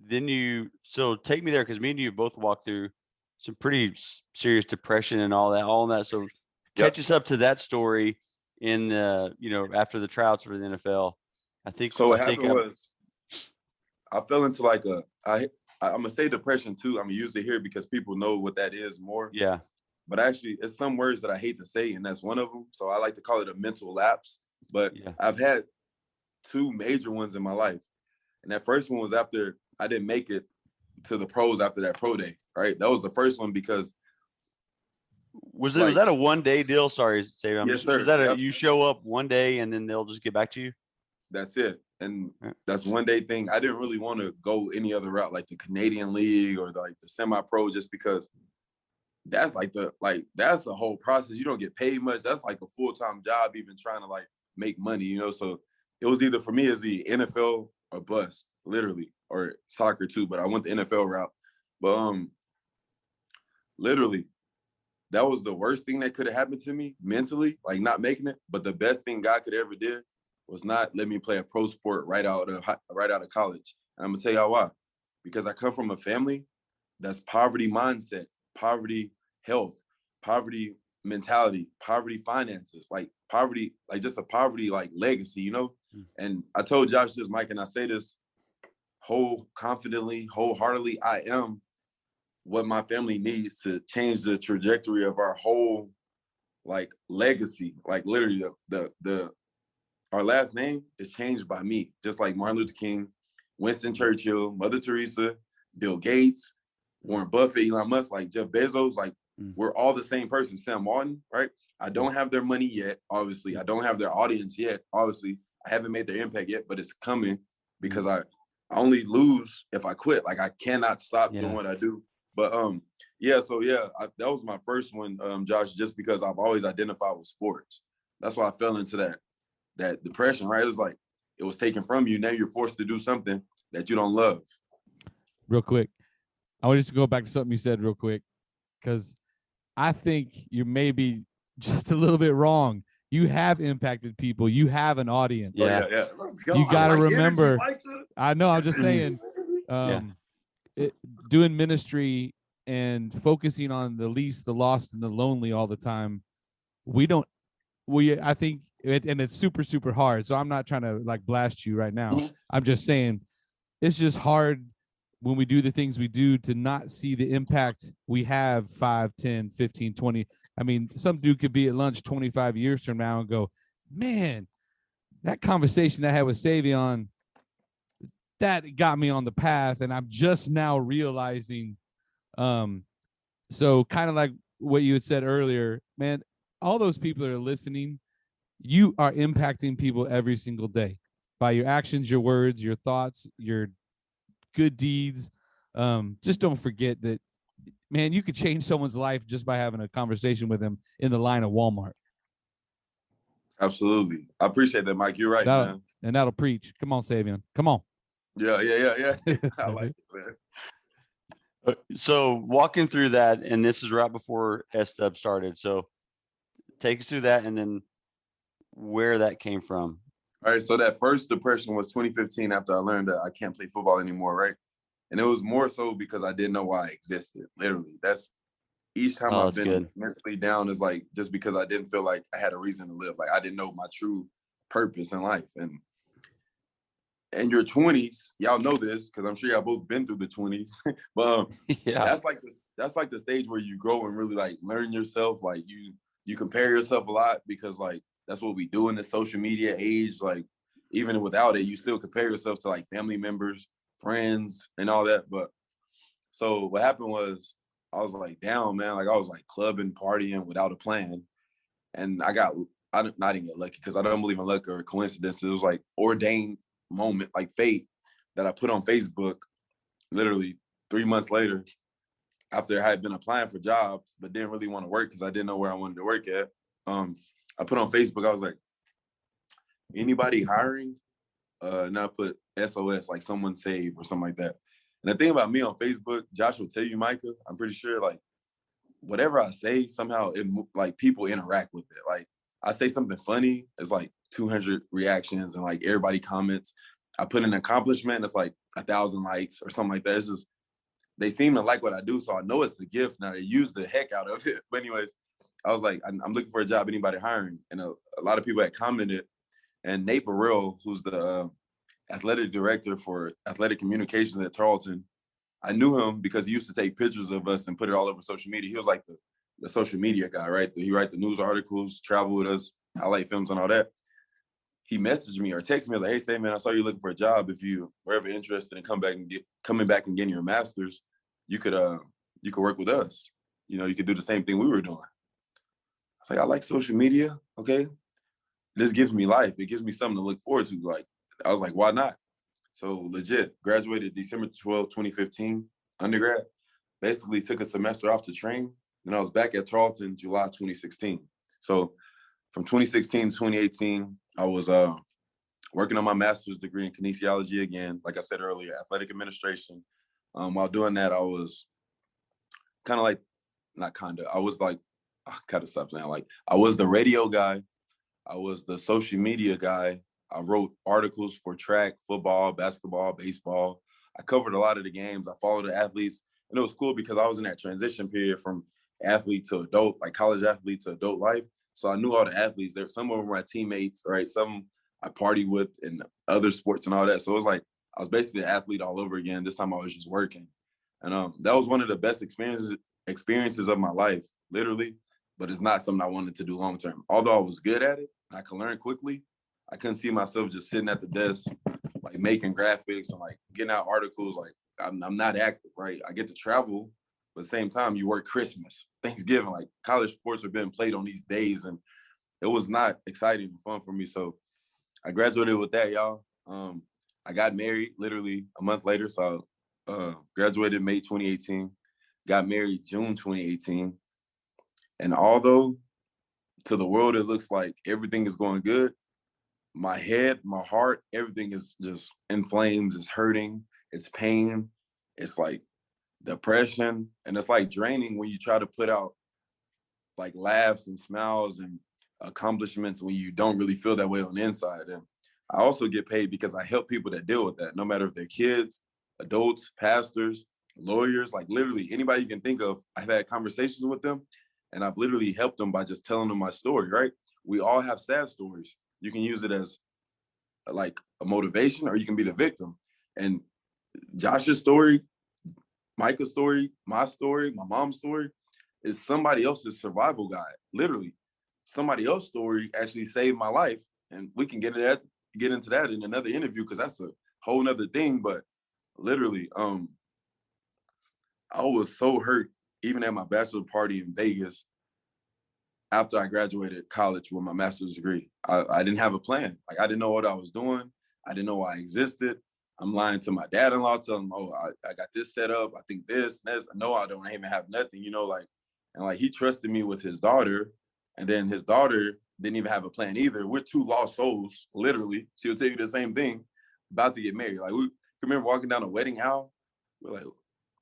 Then so take me there because me and you both walked through some pretty serious depression and all that. So Yep. catch us up to that story in after the tryouts for the NFL. So what I think happened was I fell into like I'm gonna say depression too. I'm gonna use it here because people know what that is more. yeah. But actually, it's some words that I hate to say, and that's one of them. So I like to call it a mental lapse. But Yeah. I've had two major ones in my life, and that first one was after I didn't make it to the pros after that pro day. Right, that was the first one because Was that a 1 day deal? Sorry, Savion. Yes, sir. Was that Yep. you show up 1 day and then they'll just get back to you? That's it. And Yeah. that's 1 day thing. I didn't really want to go any other route, like the Canadian League or like the semi-pro, just because that's that's the whole process. You don't get paid much. That's like a full-time job, even trying to like make money, So it was either for me as the NFL or bust, literally, or soccer too. But I went the NFL route. But literally, that was the worst thing that could have happened to me mentally, like not making it. But the best thing God could ever did was not let me play a pro sport right out of college. And I'm gonna tell y'all why. Because I come from a family that's poverty mindset, poverty health, poverty mentality, poverty finances, like poverty, like just a poverty like legacy, And I told Josh this, Mike, and I say this wholeheartedly, I am what my family needs to change the trajectory of our whole like legacy. Like literally the our last name is changed by me, just like Martin Luther King, Winston Churchill, Mother Teresa, Bill Gates, Warren Buffett, Elon Musk, like Jeff Bezos, like we're all the same person. Sam Martin, right? I don't have their money yet, obviously. I don't have their audience yet, obviously. I haven't made their impact yet, but it's coming because I only lose if I quit. Like I cannot stop doing what I do. But that was my first one, Josh, just because I've always identified with sports. That's why I fell into that depression, right? It was like it was taken from you. Now you're forced to do something that you don't love. Real quick, I want just to go back to something you said real quick, because I think you may be just a little bit wrong. You have impacted people. You have an audience. Yeah. Yeah. Let's go. You got to like remember. energy, I know. I'm just saying. Doing ministry and focusing on the least, the lost, and the lonely all the time. I think and it's super, super hard. So I'm not trying to like blast you right now. I'm just saying it's just hard when we do the things we do to not see the impact we have 5, 10, 15, 20. I mean, some dude could be at lunch 25 years from now and go, man, that conversation I had with Savion, that got me on the path. And I'm just now realizing, so kind of like what you had said earlier, man, all those people that are listening, you are impacting people every single day by your actions, your words, your thoughts, your good deeds. Just don't forget that, man, you could change someone's life just by having a conversation with them in the line of Walmart. Absolutely. I appreciate that, Mike. You're right, man. And that'll preach. Come on, Savion. Come on. Yeah. I like it, man. So walking through that, and this is right before SDUB started. So take us through that and then where that came from. All right. So that first depression was 2015 after I learned that I can't play football anymore, right? And it was more so because I didn't know why I existed. Literally. That's each time I've been mentally down is like just because I didn't feel like I had a reason to live. Like I didn't know my true purpose in life. And in your 20s, y'all know this because I'm sure y'all both been through the 20s. But that's like the stage where you grow and really like learn yourself. Like you compare yourself a lot because like that's what we do in the social media age. Like even without it, you still compare yourself to like family members, friends, and all that. But so what happened was I was like down, man. Like I was like clubbing, partying without a plan. And I didn't get lucky because I don't believe in luck or coincidence. It was like ordained moment, like fate, that I put on Facebook literally 3 months later after I had been applying for jobs, but didn't really want to work because I didn't know where I wanted to work at. I put on Facebook, I was like, anybody hiring and I put SOS, like someone save or something like that. And the thing about me on Facebook, Josh will tell you, Micah, I'm pretty sure like whatever I say, somehow it like people interact with it. Like I say something funny, it's like 200 reactions and like everybody comments. I put an accomplishment, it's like 1,000 likes or something like that. It's just, they seem to like what I do. So I know it's a gift. Now they use the heck out of it. But anyways, I was like, I'm looking for a job, anybody hiring? And a lot of people had commented. And Nate Burrell, who's the athletic director for athletic communications at Tarleton, I knew him because he used to take pictures of us and put it all over social media. He was like the social media guy, right? He write the news articles, travel with us, highlight films and all that. He messaged me or texted me, I was like, hey, Say, man, I saw you looking for a job. If you were ever interested in coming back and getting your master's, you could work with us. You know, you could do the same thing we were doing. I was like, I like social media. Okay. This gives me life. It gives me something to look forward to. Like, I was like, why not? So legit, graduated December 12, 2015, undergrad, basically took a semester off to train. Then I was back at Tarleton July 2016. So from 2016 to 2018, I was working on my master's degree in kinesiology again, like I said earlier, athletic administration. While doing that, I was kind of like, I was like, I gotta stop saying, like, I was the radio guy. I was the social media guy. I wrote articles for track, football, basketball, baseball. I covered a lot of the games. I followed the athletes. And it was cool because I was in that transition period from athlete to adult, like college athlete to adult life. So I knew all the athletes there. Some of them were my teammates, right? Some I partied with in other sports and all that. So it was like, I was basically an athlete all over again. This time I was just working. And that was one of the best experiences of my life, literally. But it's not something I wanted to do long term. Although I was good at it, and I could learn quickly, I couldn't see myself just sitting at the desk, like making graphics and like getting out articles. Like I'm not active, right? I get to travel, but at the same time, you work Christmas, Thanksgiving, like college sports are being played on these days, and it was not exciting and fun for me. So I graduated with that, y'all. I got married literally a month later. So I graduated May 2018, got married June 2018. And although to the world it looks like everything is going good, my head, my heart, everything is just in flames. It's hurting. It's pain. It's like depression. And it's like draining when you try to put out like laughs and smiles and accomplishments when you don't really feel that way on the inside. And I also get paid because I help people that deal with that, no matter if they're kids, adults, pastors, lawyers, like literally anybody you can think of. I've had conversations with them and I've literally helped them by just telling them my story, right? We all have sad stories. You can use it as like a motivation or you can be the victim. And Josh's story, Micah's story, my mom's story is somebody else's survival guide. Literally, somebody else's story actually saved my life. And we can get into that in another interview because that's a whole nother thing. But literally, I was so hurt even at my bachelor party in Vegas after I graduated college with my master's degree. I didn't have a plan. Like I didn't know what I was doing. I didn't know why I existed. I'm lying to my dad-in-law, telling him, oh, I got this set up. I think this, this. No, I don't even have nothing, you know, like, and like he trusted me with his daughter. And then his daughter didn't even have a plan either. We're two lost souls, literally. She'll tell you the same thing, about to get married. Like we remember walking down a wedding aisle. We're like,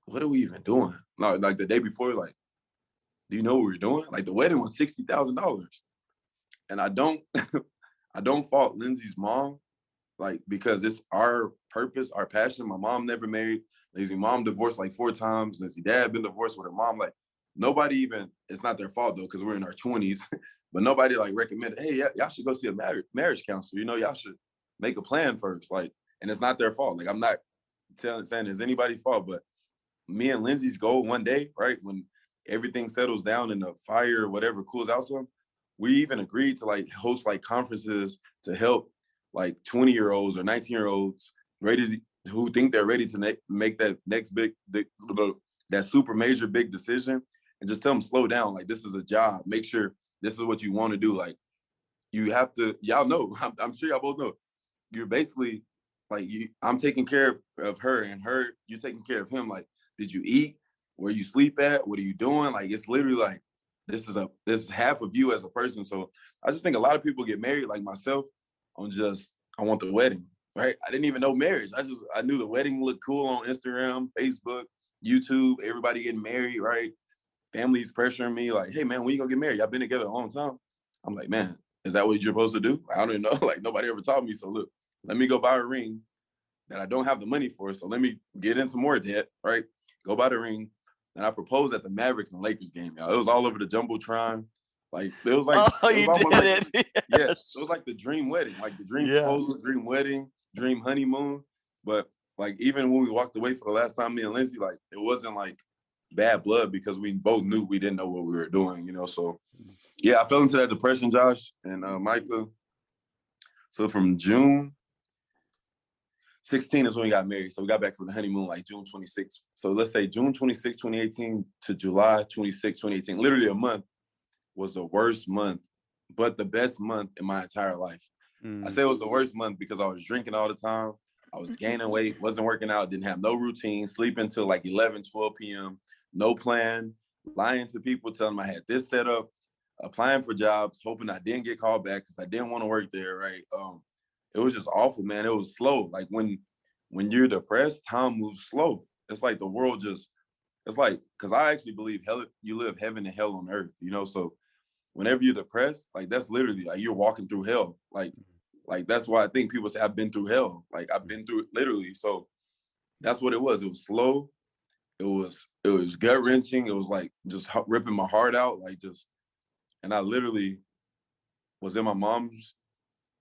what are we even doing? Like the day before, like, do you know what we're doing? Like the wedding was $60,000. And I don't fault Lindsay's mom, like, because it's our purpose, our passion. My mom never married. Lindsay's mom divorced like 4 times. Lindsay's dad been divorced with her mom. Like nobody even, it's not their fault though, because we're in our 20s, but nobody like recommended, hey, y'all should go see a marriage counselor. You know, y'all should make a plan first. Like, and it's not their fault. Like I'm not saying it's anybody's fault, but me and Lindsay's goal one day, right, when everything settles down and the fire or whatever cools out some, we even agreed to like host like conferences to help like 20-year-olds or 19-year-olds who think they're ready to make that next that super major big decision, and just tell them slow down. Like this is a job. Make sure this is what you want to do. Like you have to. Y'all know. I'm sure y'all both know. You're basically like I'm taking care of her, and you're taking care of him. Like, did you eat? Where you sleep at? What are you doing? Like it's literally like this is half of you as a person. So I just think a lot of people get married like myself on just I want the wedding. right? I didn't even know marriage. I knew the wedding looked cool on Instagram, Facebook, YouTube, everybody getting married, right? Families pressuring me like, hey man, when you gonna get married? Y'all been together a long time. I'm like, man, is that what you're supposed to do? I don't even know. Like nobody ever taught me. So look, let me go buy a ring that I don't have the money for. So let me get in some more debt, right? Go buy the ring. And I proposed at the Mavericks and Lakers game, y'all. It was all over the Jumbotron. Like it was like Oh, it was you almost did like it. yes, Yes. it was like the dream wedding, like the dream Yeah. proposal, dream wedding, dream honeymoon. But like even when we walked away for the last time, me and Lindsay, like it wasn't like bad blood because we both knew we didn't know what we were doing, you know. So yeah, I fell into that depression, Josh and Micah. So from June 16 is when we got married. So we got back from the honeymoon like June 26th. So let's say June 26, 2018 to July 26, 2018, literally a month was the worst month, but the best month in my entire life. I say it was the worst month because I was drinking all the time. I was gaining weight, wasn't working out, didn't have no routine, sleeping till like 11, 12 p.m., no plan, lying to people, telling them I had this set up, applying for jobs, hoping I didn't get called back because I didn't want to work there, right? It was just awful, man. It was slow. Like when you're depressed, time moves slow. It's like the world just, it's like, because I actually believe hell, you live heaven and hell on earth, you know? So whenever you're depressed, like that's literally like you're walking through hell. Like that's why I think people say I've been through hell. Like I've been through it literally. So that's what it was. It was slow. It was gut wrenching. It was like just ripping my heart out. Like just, and I literally was in my mom's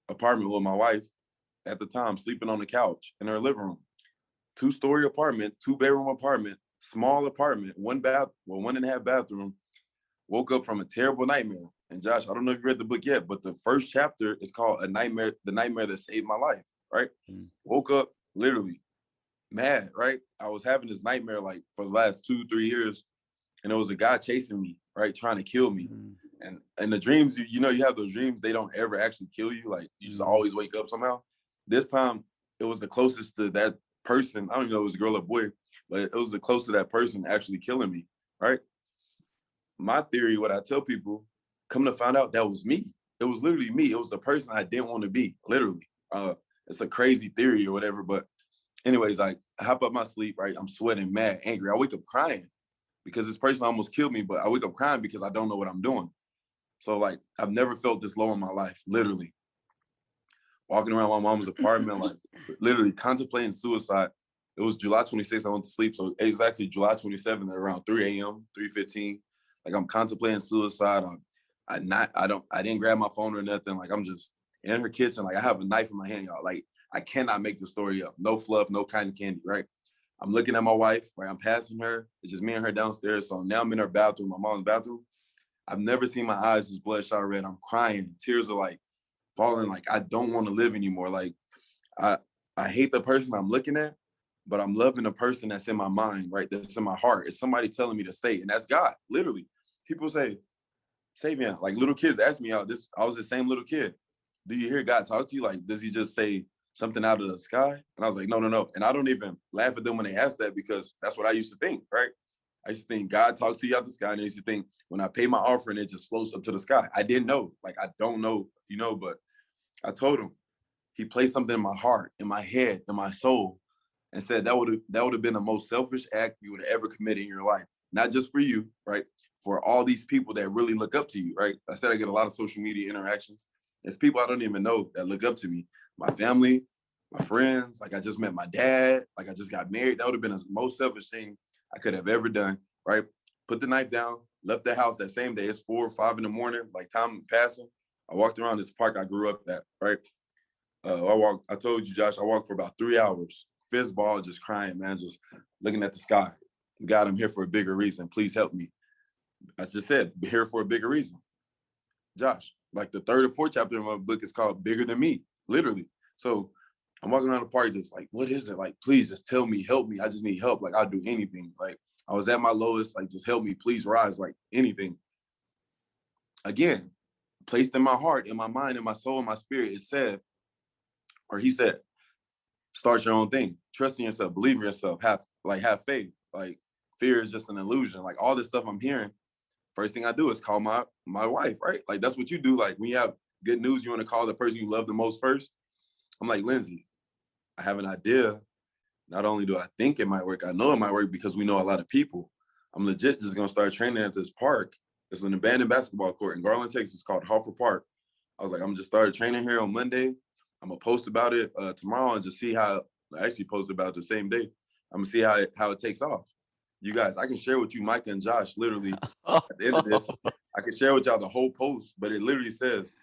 apartment with my wife at the time, sleeping on the couch in her living room. 2-story apartment, 2-bedroom apartment, small apartment, one and a half bathroom. Woke up from a terrible nightmare. And Josh, I don't know if you read the book yet, but the first chapter is called The Nightmare That Saved My Life, right? Woke up literally mad, right? I was having this nightmare like for the last 2-3 years, and it was a guy chasing me, right? Trying to kill me. And the dreams, you know, you have those dreams, they don't ever actually kill you. Like you just always wake up somehow. This time it was the closest to that person. I don't even know if it was a girl or boy, but it was the closest to that person actually killing me, right? My theory, what I tell people, come to find out that was me. It was literally me. It was the person I didn't want to be, literally. It's a crazy theory or whatever, but anyways, like I hop up my sleep, right? I'm sweating, mad, angry. I wake up crying because this person almost killed me, but I wake up crying because I don't know what I'm doing. So like, I've never felt this low in my life, literally. Walking around my mom's apartment, like literally contemplating suicide. It was July 26th, I went to sleep. So exactly July 27th at around 3 a.m., 3:15. Like I'm contemplating suicide. I didn't grab my phone or nothing. Like I'm just in her kitchen. Like I have a knife in my hand, y'all. Like I cannot make the story up. No fluff, no cotton candy, right? I'm looking at my wife, right? I'm passing her. It's just me and her downstairs. So now I'm in her bathroom, my mom's bathroom. I've never seen my eyes this bloodshot red. I'm crying. Tears are like falling. Like I don't want to live anymore. Like I hate the person I'm looking at, but I'm loving the person that's in my mind, right? That's in my heart. It's somebody telling me to stay, and that's God, literally. People say, Savion, like little kids ask me out. I was the same little kid. Do you hear God talk to you? Like, does he just say something out of the sky? And I was like, no. And I don't even laugh at them when they ask that because that's what I used to think, right? I used to think God talks to you out the sky, and I used to think when I pay my offering, it just floats up to the sky. I didn't know. Like, I don't know, you know, but I told him, he placed something in my heart, in my head, in my soul, and said that would have been the most selfish act you would have ever committed in your life. Not just for you, right? For all these people that really look up to you, right? I said I get a lot of social media interactions. It's people I don't even know that look up to me. My family, my friends, like I just met my dad, like I just got married. That would have been the most selfish thing I could have ever done, right? Put the knife down, left the house that same day. It's 4 or 5 in the morning, like time passing. I walked around this park I grew up at, right? I told you, Josh, I walked for about 3 hours, fist ball, just crying, man, just looking at the sky. God, I'm here for a bigger reason. Please help me. I just said, here for a bigger reason. Josh, like the 3rd or 4th chapter of my book is called Bigger Than Me, literally. So I'm walking around the park just like, what is it? Like, please just tell me, help me. I just need help. Like, I'll do anything. Like, I was at my lowest, like, just help me, please rise, like anything. Again, placed in my heart, in my mind, in my soul, in my spirit, he said, start your own thing. Trust in yourself, believe in yourself, have faith. Like, fear is just an illusion. Like, all this stuff I'm hearing, first thing I do is call my wife, right? Like, that's what you do. Like, when you have good news, you want to call the person you love the most first. I'm like, Lindsay, I have an idea. Not only do I think it might work, I know it might work because we know a lot of people. I'm legit just gonna start training at this park. It's an abandoned basketball court in Garland, Texas, called Hoffer Park. I was like, I'm just started training here on Monday. I'm gonna post about it tomorrow and just see how. I actually posted about it the same day. I'm gonna see how it takes off. You guys, I can share with you, Micah and Josh, literally at the end of this. I can share with y'all the whole post, but it literally says,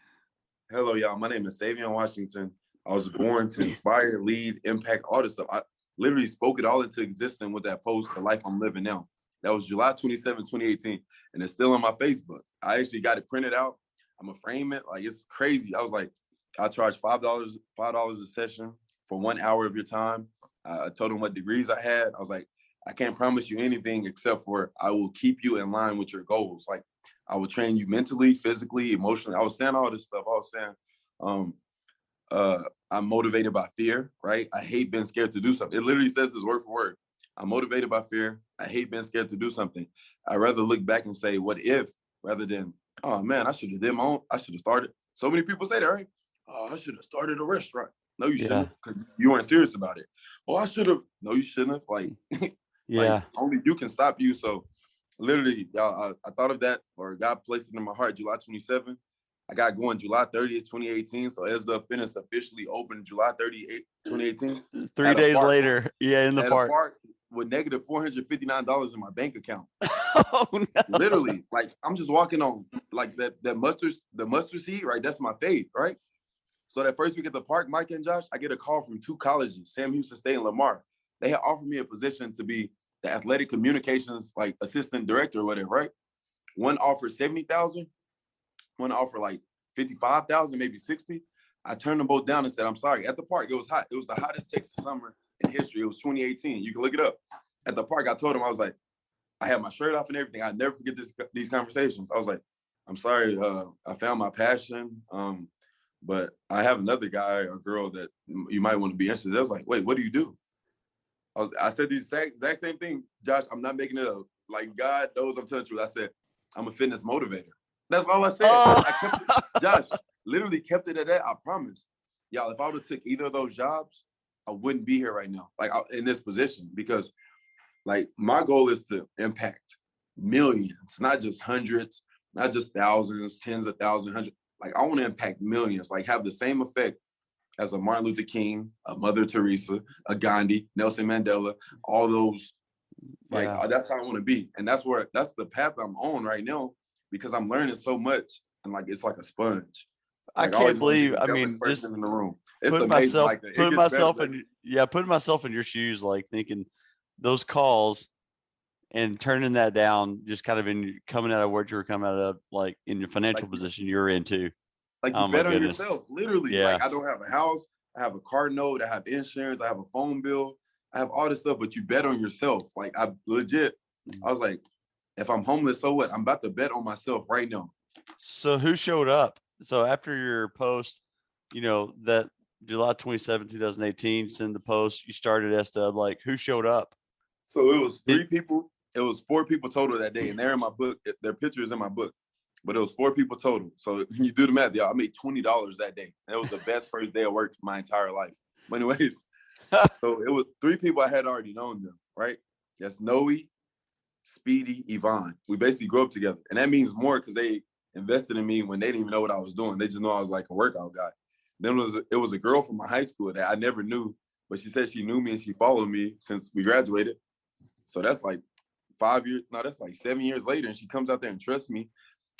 "Hello, y'all. My name is Savion Washington. I was born to inspire, lead, impact, all this stuff." I literally spoke it all into existence with that post, the life I'm living now. That was July 27, 2018, and it's still on my Facebook. I actually got it printed out. I'm gonna frame it. Like, it's crazy. I was like, I charge $5 a session for 1 hour of your time. I told them what degrees I had. I was like, I can't promise you anything except for I will keep you in line with your goals. Like, I will train you mentally, physically, emotionally. I was saying all this stuff. I was saying, I'm motivated by fear, right? I hate being scared to do something. It literally says this word for word. I'm motivated by fear. I hate being scared to do something. I'd rather look back and say, what if, rather than, oh man, I should have did my own. I should have started. So many people say that, right? Oh, I should have started a restaurant. No, you shouldn't have, because you weren't serious about it. Oh, I should have. No, you shouldn't have. Like, like, only you can stop you. So literally, y'all, I thought of that, or God placed it in my heart, July 27th. I got going July 30th, 2018. So SDUB Fitness officially opened July 30th, 2018. 3 days later, in the park. A park with negative $459 in my bank account. Oh, no. Literally, like, I'm just walking on like that mustard seed, right? That's my faith, right? So that first week at the park, Mike and Josh, I get a call from 2 colleges, Sam Houston State and Lamar. They had offered me a position to be the athletic communications, like, assistant director or whatever, right? One offered $70,000, one offered like $55,000, maybe 60. I turned them both down and said, I'm sorry. At the park, it was hot. It was the hottest Texas summer in history. It was 2018. You can look it up. At the park, I told him, I was like, I had my shirt off and everything. I never forget these conversations. I was like, I'm sorry, I found my passion. But I have another guy or girl that you might want to be interested in. I was like, wait, what do you do? I said the exact same thing, Josh. I'm not making it up. Like, God knows I'm telling you. I said, I'm a fitness motivator. That's all I said. I kept it, Josh, literally kept it at that. I promise. Y'all, if I would have took either of those jobs, I wouldn't be here right now, like, in this position, because, like, my goal is to impact millions, not just hundreds, not just thousands, tens of thousands, hundreds. Like, I want to impact millions, like, have the same effect as a Martin Luther King, a Mother Teresa, a Gandhi, Nelson Mandela, all those. Like, that's how I want to be. And that's the path I'm on right now, because I'm learning so much, and, like, it's like a sponge. Like, I can't believe, I mean, just in the room. It's putting amazing. myself, Like, putting myself in your shoes, like, thinking those calls and turning that down, just kind of coming out of what you were coming out of, like, in your financial position you're in too. Like, you bet on yourself, literally. Yeah. Like, I don't have a house, I have a car note, I have insurance, I have a phone bill, I have all this stuff, but you bet on yourself. Like, I legit, I was like, if I'm homeless, so what? I'm about to bet on myself right now. So who showed up? So after your post, that July 27, 2018, send the post, you started SDUB, like, who showed up? So it was 3 people. It was 4 people total that day, and they're in my book. Their pictures in my book, but it was 4 people total. So you do the math, y'all. I made $20 that day. That was the best first day of work my entire life. But anyways, so it was 3 people I had already known them, right? That's Noe, Speedy, Yvonne. We basically grew up together, and that means more because they invested in me when they didn't even know what I was doing. They just know I was like a workout guy. Then it was a girl from my high school that I never knew, but she said she knew me and she followed me since we graduated. So that's like 7 years later, and she comes out there and trusts me.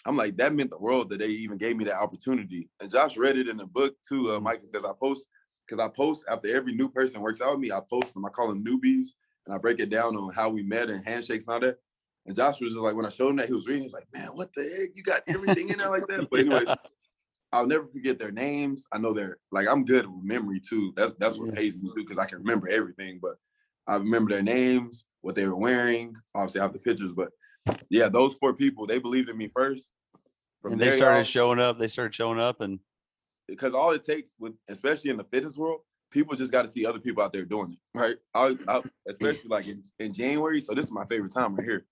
I'm like, that meant the world that they even gave me that opportunity. And Josh read it in the book too, Mike, because I post after every new person works out with me. I post them. I call them newbies, and I break it down on how we met and handshakes and all that. And Josh was just like, when I showed him that, he was reading, he's like, man, what the heck? You got everything in there like that? But anyways, I'll never forget their names. I know I'm good with memory too. That's what pays me too, because I can remember everything. But I remember their names, what they were wearing. Obviously, I have the pictures, but yeah, those 4 people, they believed in me first. And they started showing up. They started showing up, and because all it takes, especially in the fitness world, people just got to see other people out there doing it, right? Especially like in January. So this is my favorite time right here.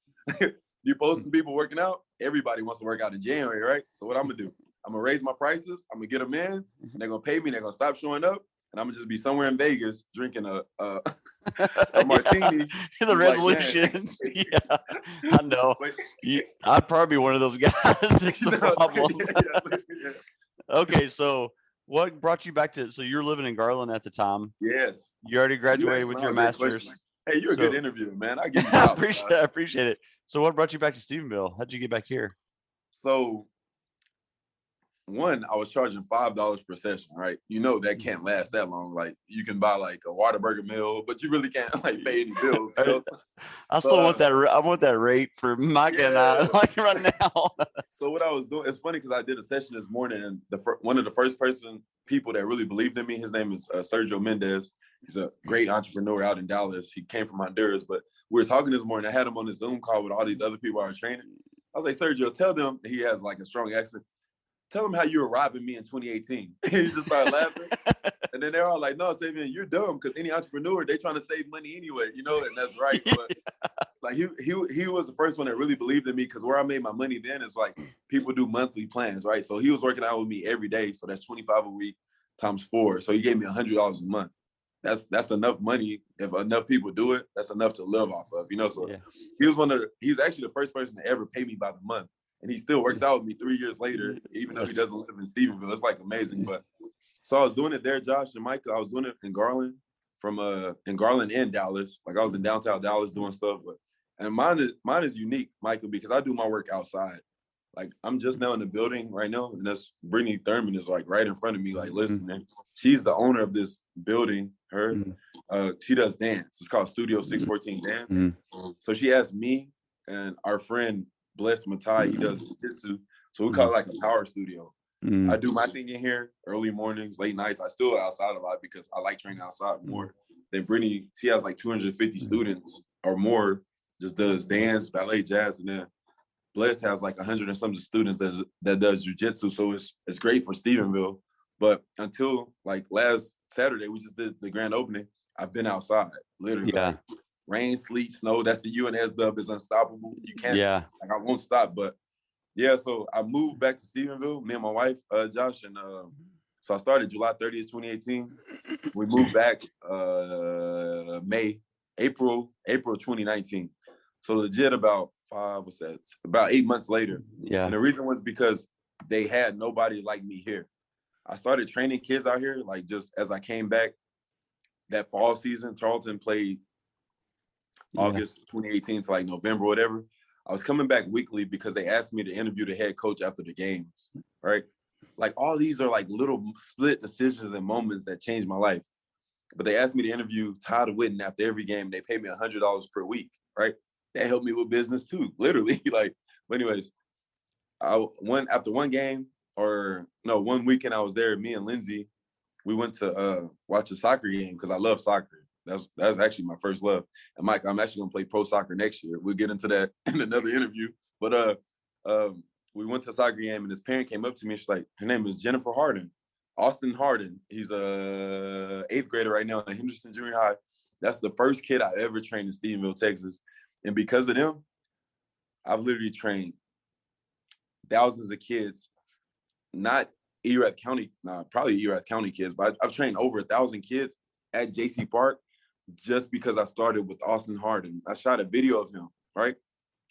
You post some people working out. Everybody wants to work out in January, right? So what I'm gonna do? I'm gonna raise my prices. I'm gonna get them in. And they're gonna pay me. They're gonna stop showing up, and I'm gonna just be somewhere in Vegas drinking a martini. The resolutions. Like, yeah, I know. I'd probably be one of those guys. It's the problem. Okay, so what brought you back to? So you're living in Garland at the time. Yes. You already graduated with your master's. Hey, you're a good interviewer, man. I give you I appreciate it. So what brought you back to Stephenville? How'd you get back here? So one, I was charging $5 per session, right? You know that can't last that long. Like you can buy like a Whataburger meal, but you really can't like pay any bills. You know? I still want that. I want that rate for Micah and I like right now. So what I was doing, it's funny because I did a session this morning, and one of the first people that really believed in me, his name is Sergio Mendez. He's a great entrepreneur out in Dallas. He came from Honduras, but we were talking this morning. I had him on this Zoom call with all these other people I was training. I was like, Sergio, tell them, he has like a strong accent. Tell them how you were robbing me in 2018. He just started laughing. And then they're all like, no, Savion, you're dumb, because any entrepreneur, they trying to save money anyway, you know, and that's right. But like he was the first one that really believed in me, because where I made my money then is like people do monthly plans, right? So he was working out with me every day. So that's 25 a week times 4. So he gave me $100 a month. That's enough money. If enough people do it, that's enough to live off of, you know? So he's actually the first person to ever pay me by the month. And he still works out with me 3 years later, even though he doesn't live in Stephenville. It's like amazing. But so I was doing it there, Josh and Micah. I was doing it in Garland, in Garland and Dallas. Like I was in downtown Dallas doing stuff. And mine is unique, Micah, because I do my work outside. Like I'm just now in the building right now, and that's Brittany Thurman is like right in front of me, like listening. She's the owner of this building. She does dance. It's called Studio 614 Dance. So she asked me and our friend Bless Matai, he does jiu-jitsu. So we call it like a power studio. I do my thing in here, early mornings, late nights. I still outside a lot because I like training outside more. Then Brittany, she has like 250 students or more, just does dance, ballet, jazz, and then Bless has like 100 and something students that does jiu-jitsu. So it's great for Stephenville. But until like last Saturday, we just did the grand opening. I've been outside, literally. Yeah. Like, rain, sleet, snow. That's the UN SDUB is unstoppable. You can't. Yeah. Like I won't stop. But yeah, so I moved back to Stephenville, me and my wife, Josh, and so I started July 30th, 2018. We moved back April 2019. So legit about 8 months later. Yeah. And the reason was because they had nobody like me here. I started training kids out here, like just as I came back that fall season. Charlton played August 2018 to like November, whatever. I was coming back weekly because they asked me to interview the head coach after the games, right? Like all these are like little split decisions and moments that changed my life. But they asked me to interview Todd Whitten after every game. They paid me $100 per week, right? That helped me with business too, literally. Like, but anyways, after one game, one weekend I was there, me and Lindsay, we went to watch a soccer game because I love soccer. That's actually my first love. And Mike, I'm actually gonna play pro soccer next year. We'll get into that in another interview. But we went to a soccer game, and this parent came up to me. She's like, her name is Jennifer Harden, Austin Harden. He's a 8th grader right now at Henderson Junior High. That's the first kid I ever trained in Stephenville, Texas. And because of them, I've literally trained thousands of kids, not Erath County, probably Erath County kids, but I've trained over 1,000 kids at JC Park just because I started with Austin Harden. I shot a video of him, right?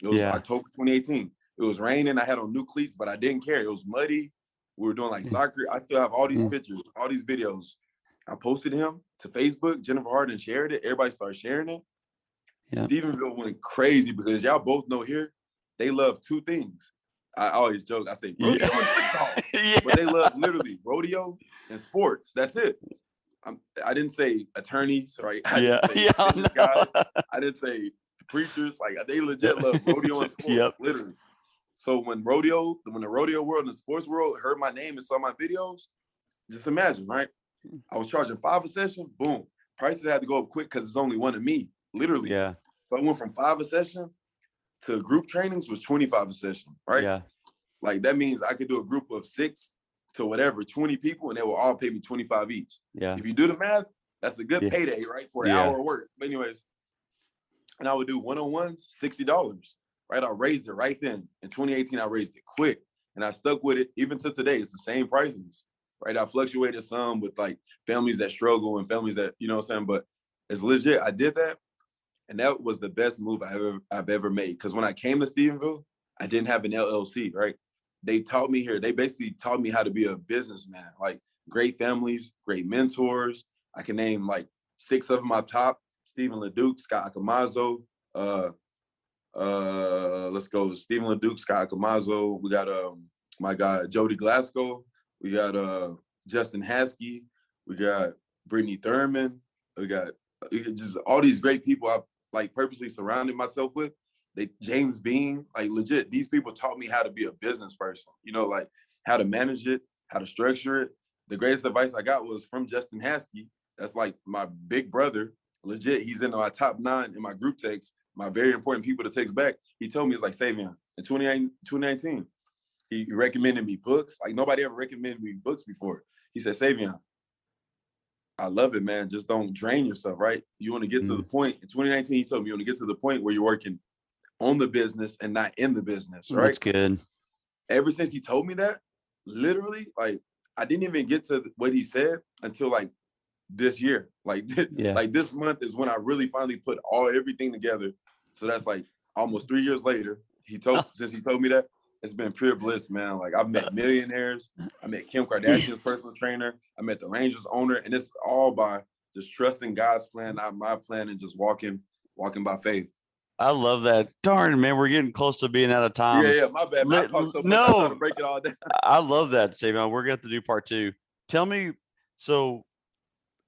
It was October 2018. It was raining. I had on new cleats, but I didn't care. It was muddy. We were doing like soccer. I still have all these pictures, all these videos. I posted him to Facebook. Jennifer Harden shared it. Everybody started sharing it. Yeah. Stephenville went crazy because y'all both know here, they love 2 things. I always joke. I say rodeo and football, but they love literally rodeo and sports. That's it. I didn't say attorneys, right? I didn't say preachers. Like they legit love rodeo and sports, literally. So when the rodeo world and the sports world heard my name and saw my videos, just imagine, right? I was charging $5 a session. Boom, prices had to go up quick because it's only one of me, literally. Yeah. So I went from $5 a session to group trainings was $25 a session, right? Yeah. Like that means I could do a group of 6 to whatever, 20 people, and they will all pay me $25 each. Yeah. If you do the math, that's a good payday, right? For an hour of work. But anyways, and I would do one-on-ones, $60, right? I raised it right then. In 2018, I raised it quick, and I stuck with it. Even to today, it's the same prices, right? I fluctuated some with like families that struggle and families that, you know what I'm saying? But it's legit. I did that. And that was the best move I've ever made. Because when I came to Stephenville, I didn't have an LLC, right? They taught me here. They basically taught me how to be a businessman, like great families, great mentors. I can name like 6 of them up top: Stephen LeDuc, Scott Akamazo, let's go. Stephen LeDuc, Scott Akamazo. We got my guy Jody Glasgow. We got Justin Haskey. We got Brittany Thurman. We got just all these great people I like purposely surrounded myself with. James Bean, like legit, these people taught me how to be a business person, you know, like how to manage it, how to structure it. The greatest advice I got was from Justin Haskey. That's like my big brother. Legit, he's in my top 9 in my group text, my very important people to text back. He told me it's like Savion in 2019. He recommended me books. Like nobody ever recommended me books before. He said, Savion, I love it, man. Just don't drain yourself, right? You want to get to the point. In 2019, he told me you want to get to the point where you're working on the business and not in the business, right? That's good. Ever since he told me that, literally, like I didn't even get to what he said until like this year. Like, like this month is when I really finally put everything together. So that's like almost 3 years later. Since he told me that, it's been pure bliss, man. Like I've met millionaires. I met Kim Kardashian's personal trainer. I met the Rangers owner, and it's all by just trusting God's plan, not my plan, and just walking by faith. I love that. Darn, man, we're getting close to being out of time. Yeah, my bad. I talk so much. No, I'm trying to break it all down. I love that, Savion. We're going to have to do part 2. Tell me, so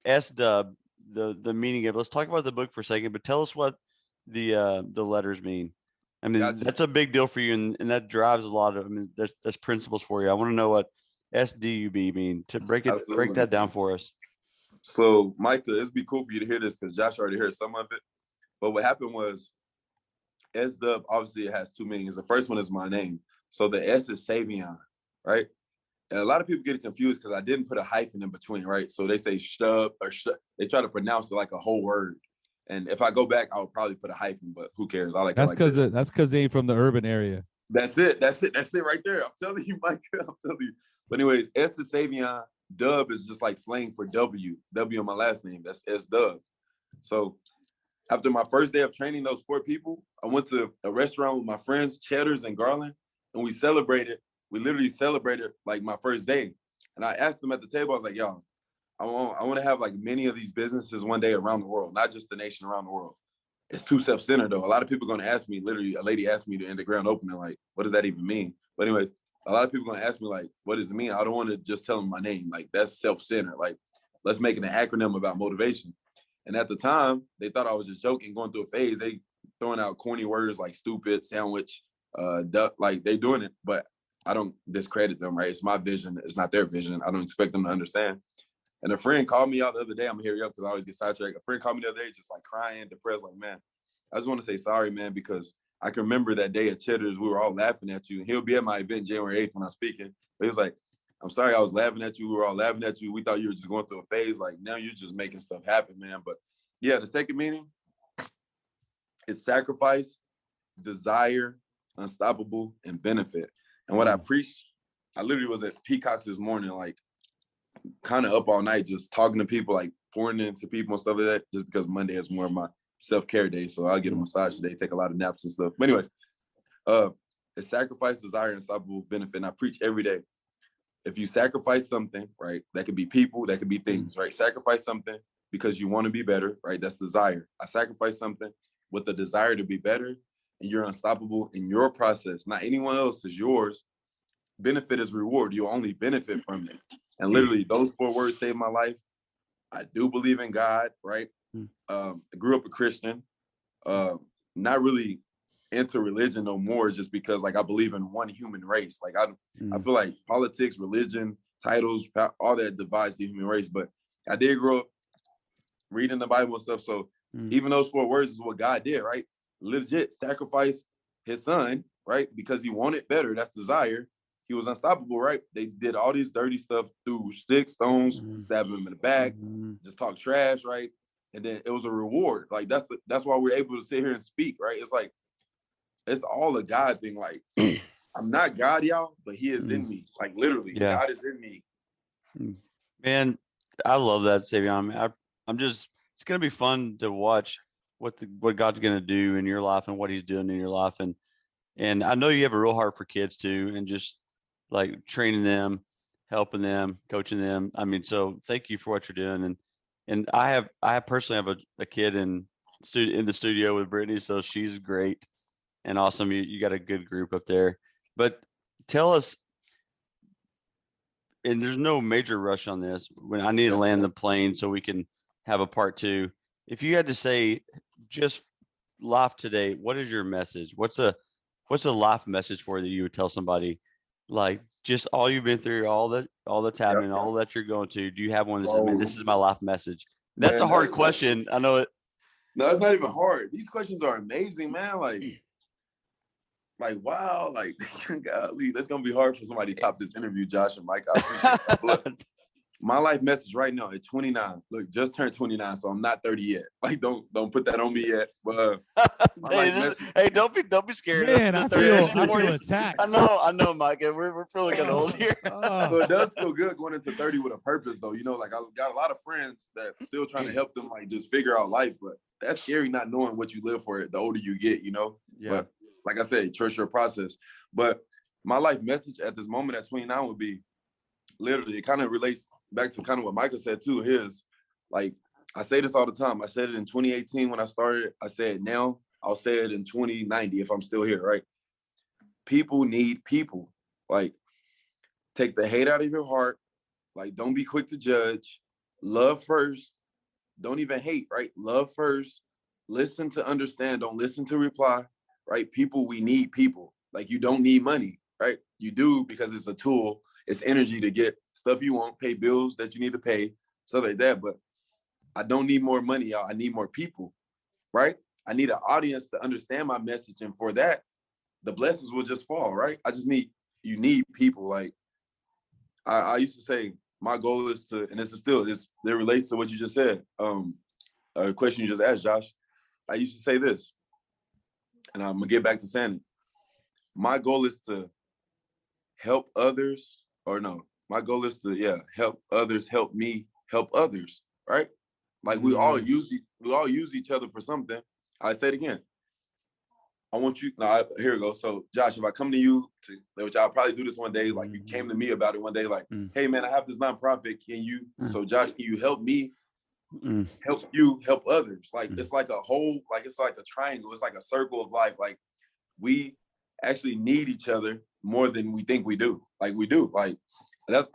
SDUB, the meaning of. Let's talk about the book for a second, but tell us what the letters mean. I mean, that's a big deal for you, and that drives a lot of. I mean, that's principles for you. I want to know what SDUB mean. To break that down for us. So, Micah, it'd be cool for you to hear this because Josh already heard some of it. But what happened was, SDUB, obviously it has 2 meanings. The first one is my name. So the S is Savion, right? And a lot of people get confused because I didn't put a hyphen in between, right? So they say stub or they try to pronounce it like a whole word. And if I go back, I would probably put a hyphen, but who cares? I like that's because they ain't from the urban area. That's it right there. I'm telling you, Mike. I'm telling you. But anyways, S is Savion. Dub is just like slang for W on my last name. That's SDUB. So after my first day of training those 4 people, I went to a restaurant with my friends, Cheddar's and Garland, and we celebrated. We literally celebrated like my first day. And I asked them at the table, I was like, y'all, I want to have like many of these businesses one day around the world, not just the nation, around the world. It's too self-centered though. A lot of people are going to ask me, literally a lady asked me to end the grand opening, like, what does that even mean? But anyways, a lot of people are going to ask me like, what does it mean? I don't want to just tell them my name. Like that's self-centered. Like let's make it an acronym about motivation. And at the time, they thought I was just joking, going through a phase. They throwing out corny words like stupid, sandwich, duck, like they doing it. But I don't discredit them, right? It's my vision. It's not their vision. I don't expect them to understand. And a friend called me out the other day. I'm going to hear you up because I always get sidetracked. A friend called me the other day just like crying, depressed, like, man, I just want to say sorry, man, because I can remember that day at Cheddar's, we were all laughing at you. And he'll be at my event January 8th when I'm speaking. But he was like, I'm sorry I was laughing at you. We were all laughing at you. We thought you were just going through a phase. Like, now you're just making stuff happen, man. But yeah, the second meaning is sacrifice, desire, unstoppable, and benefit. And what I preach, I literally was at Peacock's this morning, like kind of up all night, just talking to people, like pouring into people and stuff like that, just because Monday is more of my self-care day. So I'll get a massage today, take a lot of naps and stuff. But anyways, it's sacrifice, desire, unstoppable, benefit. And I preach every day. If you sacrifice something, right, that could be people, that could be things, right? Sacrifice something because you want to be better, right? That's desire. I sacrifice something with the desire to be better, and you're unstoppable in your process. Not anyone else, is yours. Benefit is reward. You only benefit from it. And literally, those 4 words saved my life. I do believe in God, right? I grew up a Christian, not really into religion no more, just because like I believe in one human race. Like I feel like politics, religion, titles, all that divides the human race. But I did grow up reading the Bible and stuff. So even those 4 words is what God did, right? Legit sacrifice his son, right? Because he wanted better. That's desire. He was unstoppable, right? They did all these dirty stuff through sticks, stones, stabbing him in the back, just talk trash, right? And then it was a reward. Like that's why we're able to sit here and speak, right? It's like it's all a God thing. Like I'm not God, y'all, but he is in me. Like literally, God is in me. Man, I love that, Savion. I'm just, it's going to be fun to watch what God's going to do in your life and what he's doing in your life. And I know you have a real heart for kids too, and just like training them, helping them, coaching them. I mean, so thank you for what you're doing. And I personally have a kid in the studio with Brittany, so she's great and awesome. You got a good group up there. But tell us, and there's no major rush on this. When I need to land the plane so we can have a part two. If you had to say just life today, what is your message? What's a life message for you that you would tell somebody, like just all you've been through, all that's happening, all that you're going to? Do you have one that says, man, this is my life message? That's a hard question. I know it. No, it's not even hard. These questions are amazing, man. Like wow, like golly, that's gonna be hard for somebody to top this interview, Josh and Mike. I appreciate that. But my life message right now at 29. Look, just turned 29, so I'm not 30 yet. Like, don't put that on me yet. But hey, don't be scared. Man, I feel attacked. I know, Mike. We're feeling kind of old here. So it does feel good going into 30 with a purpose, though. You know, like I got a lot of friends that still trying to help them, like just figure out life. But that's scary, not knowing what you live for. The older you get, you know. Yeah. But like I said, trust your process. But my life message at this moment at 29 would be literally, it kind of relates back to kind of what Michael said too. His, like, I say this all the time. I said it in 2018 when I started. I say it now. I'll say it in 2090 if I'm still here, right? People need people. Like, take the hate out of your heart. Like, don't be quick to judge. Love first. Don't even hate, right? Love first. Listen to understand. Don't listen to reply, right? People, we need people. Like, you don't need money, right? You do because it's a tool. It's energy to get stuff you want, pay bills that you need to pay, stuff like that. But I don't need more money, y'all. I need more people, right? I need an audience to understand my message. And for that, the blessings will just fall, right? You need people. Like, I used to say, my goal is to, and it relates to what you just said. A question you just asked, Josh. I used to say this, and I'm gonna get back to saying it. My goal is to help others, my goal is to, help others, help me, help others, right? Like we all use each other for something. I say it again. I want you, here we go. So Josh, if I come to you, which I'll probably do this one day, like you came to me about it one day, like, hey man, I have this nonprofit. Can you, so Josh, can you help me help you help others? Like, it's like a whole, like, it's like a triangle. It's like a circle of life. Like, we actually need each other more than we think we do. Like, we do. Like,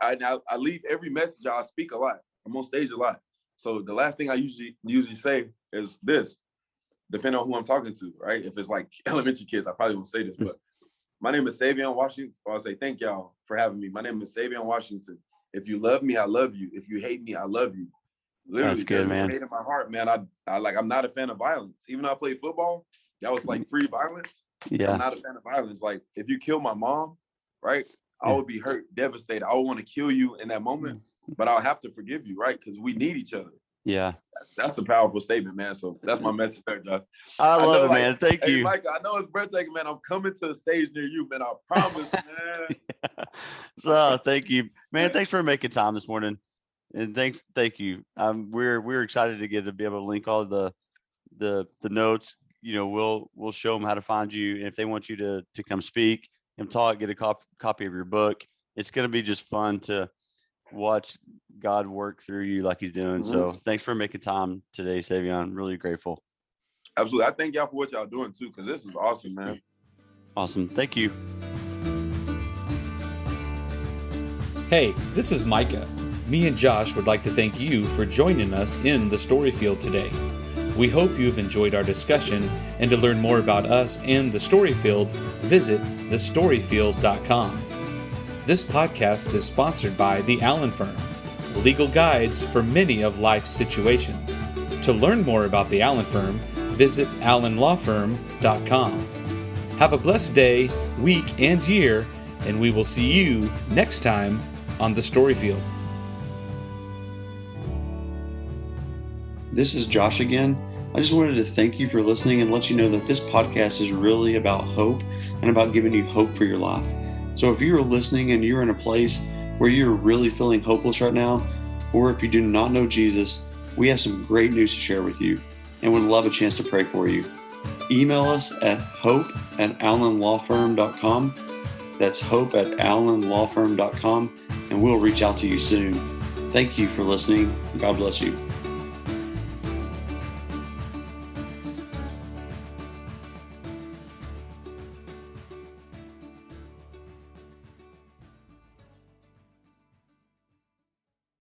I leave every message. I speak a lot. I'm on stage a lot. So the last thing I usually say is this, depending on who I'm talking to, right? If it's like elementary kids, I probably won't say this, but my name is Savion Washington. I'll say, thank y'all for having me. My name is Savion Washington. If you love me, I love you. If you hate me, I love you. Literally, that's good, man. Hate in my heart, man. I'm not a fan of violence. Even though I played football, that was like free violence. Yeah. I'm not a fan of violence. Like, if you kill my mom, right? I would be hurt, devastated. I would want to kill you in that moment, but I'll have to forgive you, right? Because we need each other. Yeah. That's a powerful statement, man. So that's my message there, Josh. I love it, man. Thank you. Mike, I know it's breathtaking, man. I'm coming to a stage near you, man. I promise, man. So thank you, man. Thanks for making time this morning. And thank you. We're excited to be able to link all the notes. You know, we'll show them how to find you. And if they want you to come speak and talk, get a copy of your book. It's going to be just fun to watch God work through you like he's doing. So thanks for making time today, Savion. I'm really grateful. Absolutely. I thank y'all for what y'all doing too, because this is awesome, man. Awesome. Thank you. Hey, this is Micah. Me and Josh would like to thank you for joining us in the Story Field today. We hope you've enjoyed our discussion, and to learn more about us and the Story Field, visit thestoryfield.com. This podcast is sponsored by the Allen Firm, legal guides for many of life's situations. To learn more about the Allen Firm, visit allenlawfirm.com. Have a blessed day, week, and year, and we will see you next time on the Story Field. This is Josh again. I just wanted to thank you for listening and let you know that this podcast is really about hope and about giving you hope for your life. So if you're listening and you're in a place where you're really feeling hopeless right now, or if you do not know Jesus, we have some great news to share with you and would love a chance to pray for you. Email us at hope@allenlawfirm.com. That's hope@allenlawfirm.com, and we'll reach out to you soon. Thank you for listening. God bless you.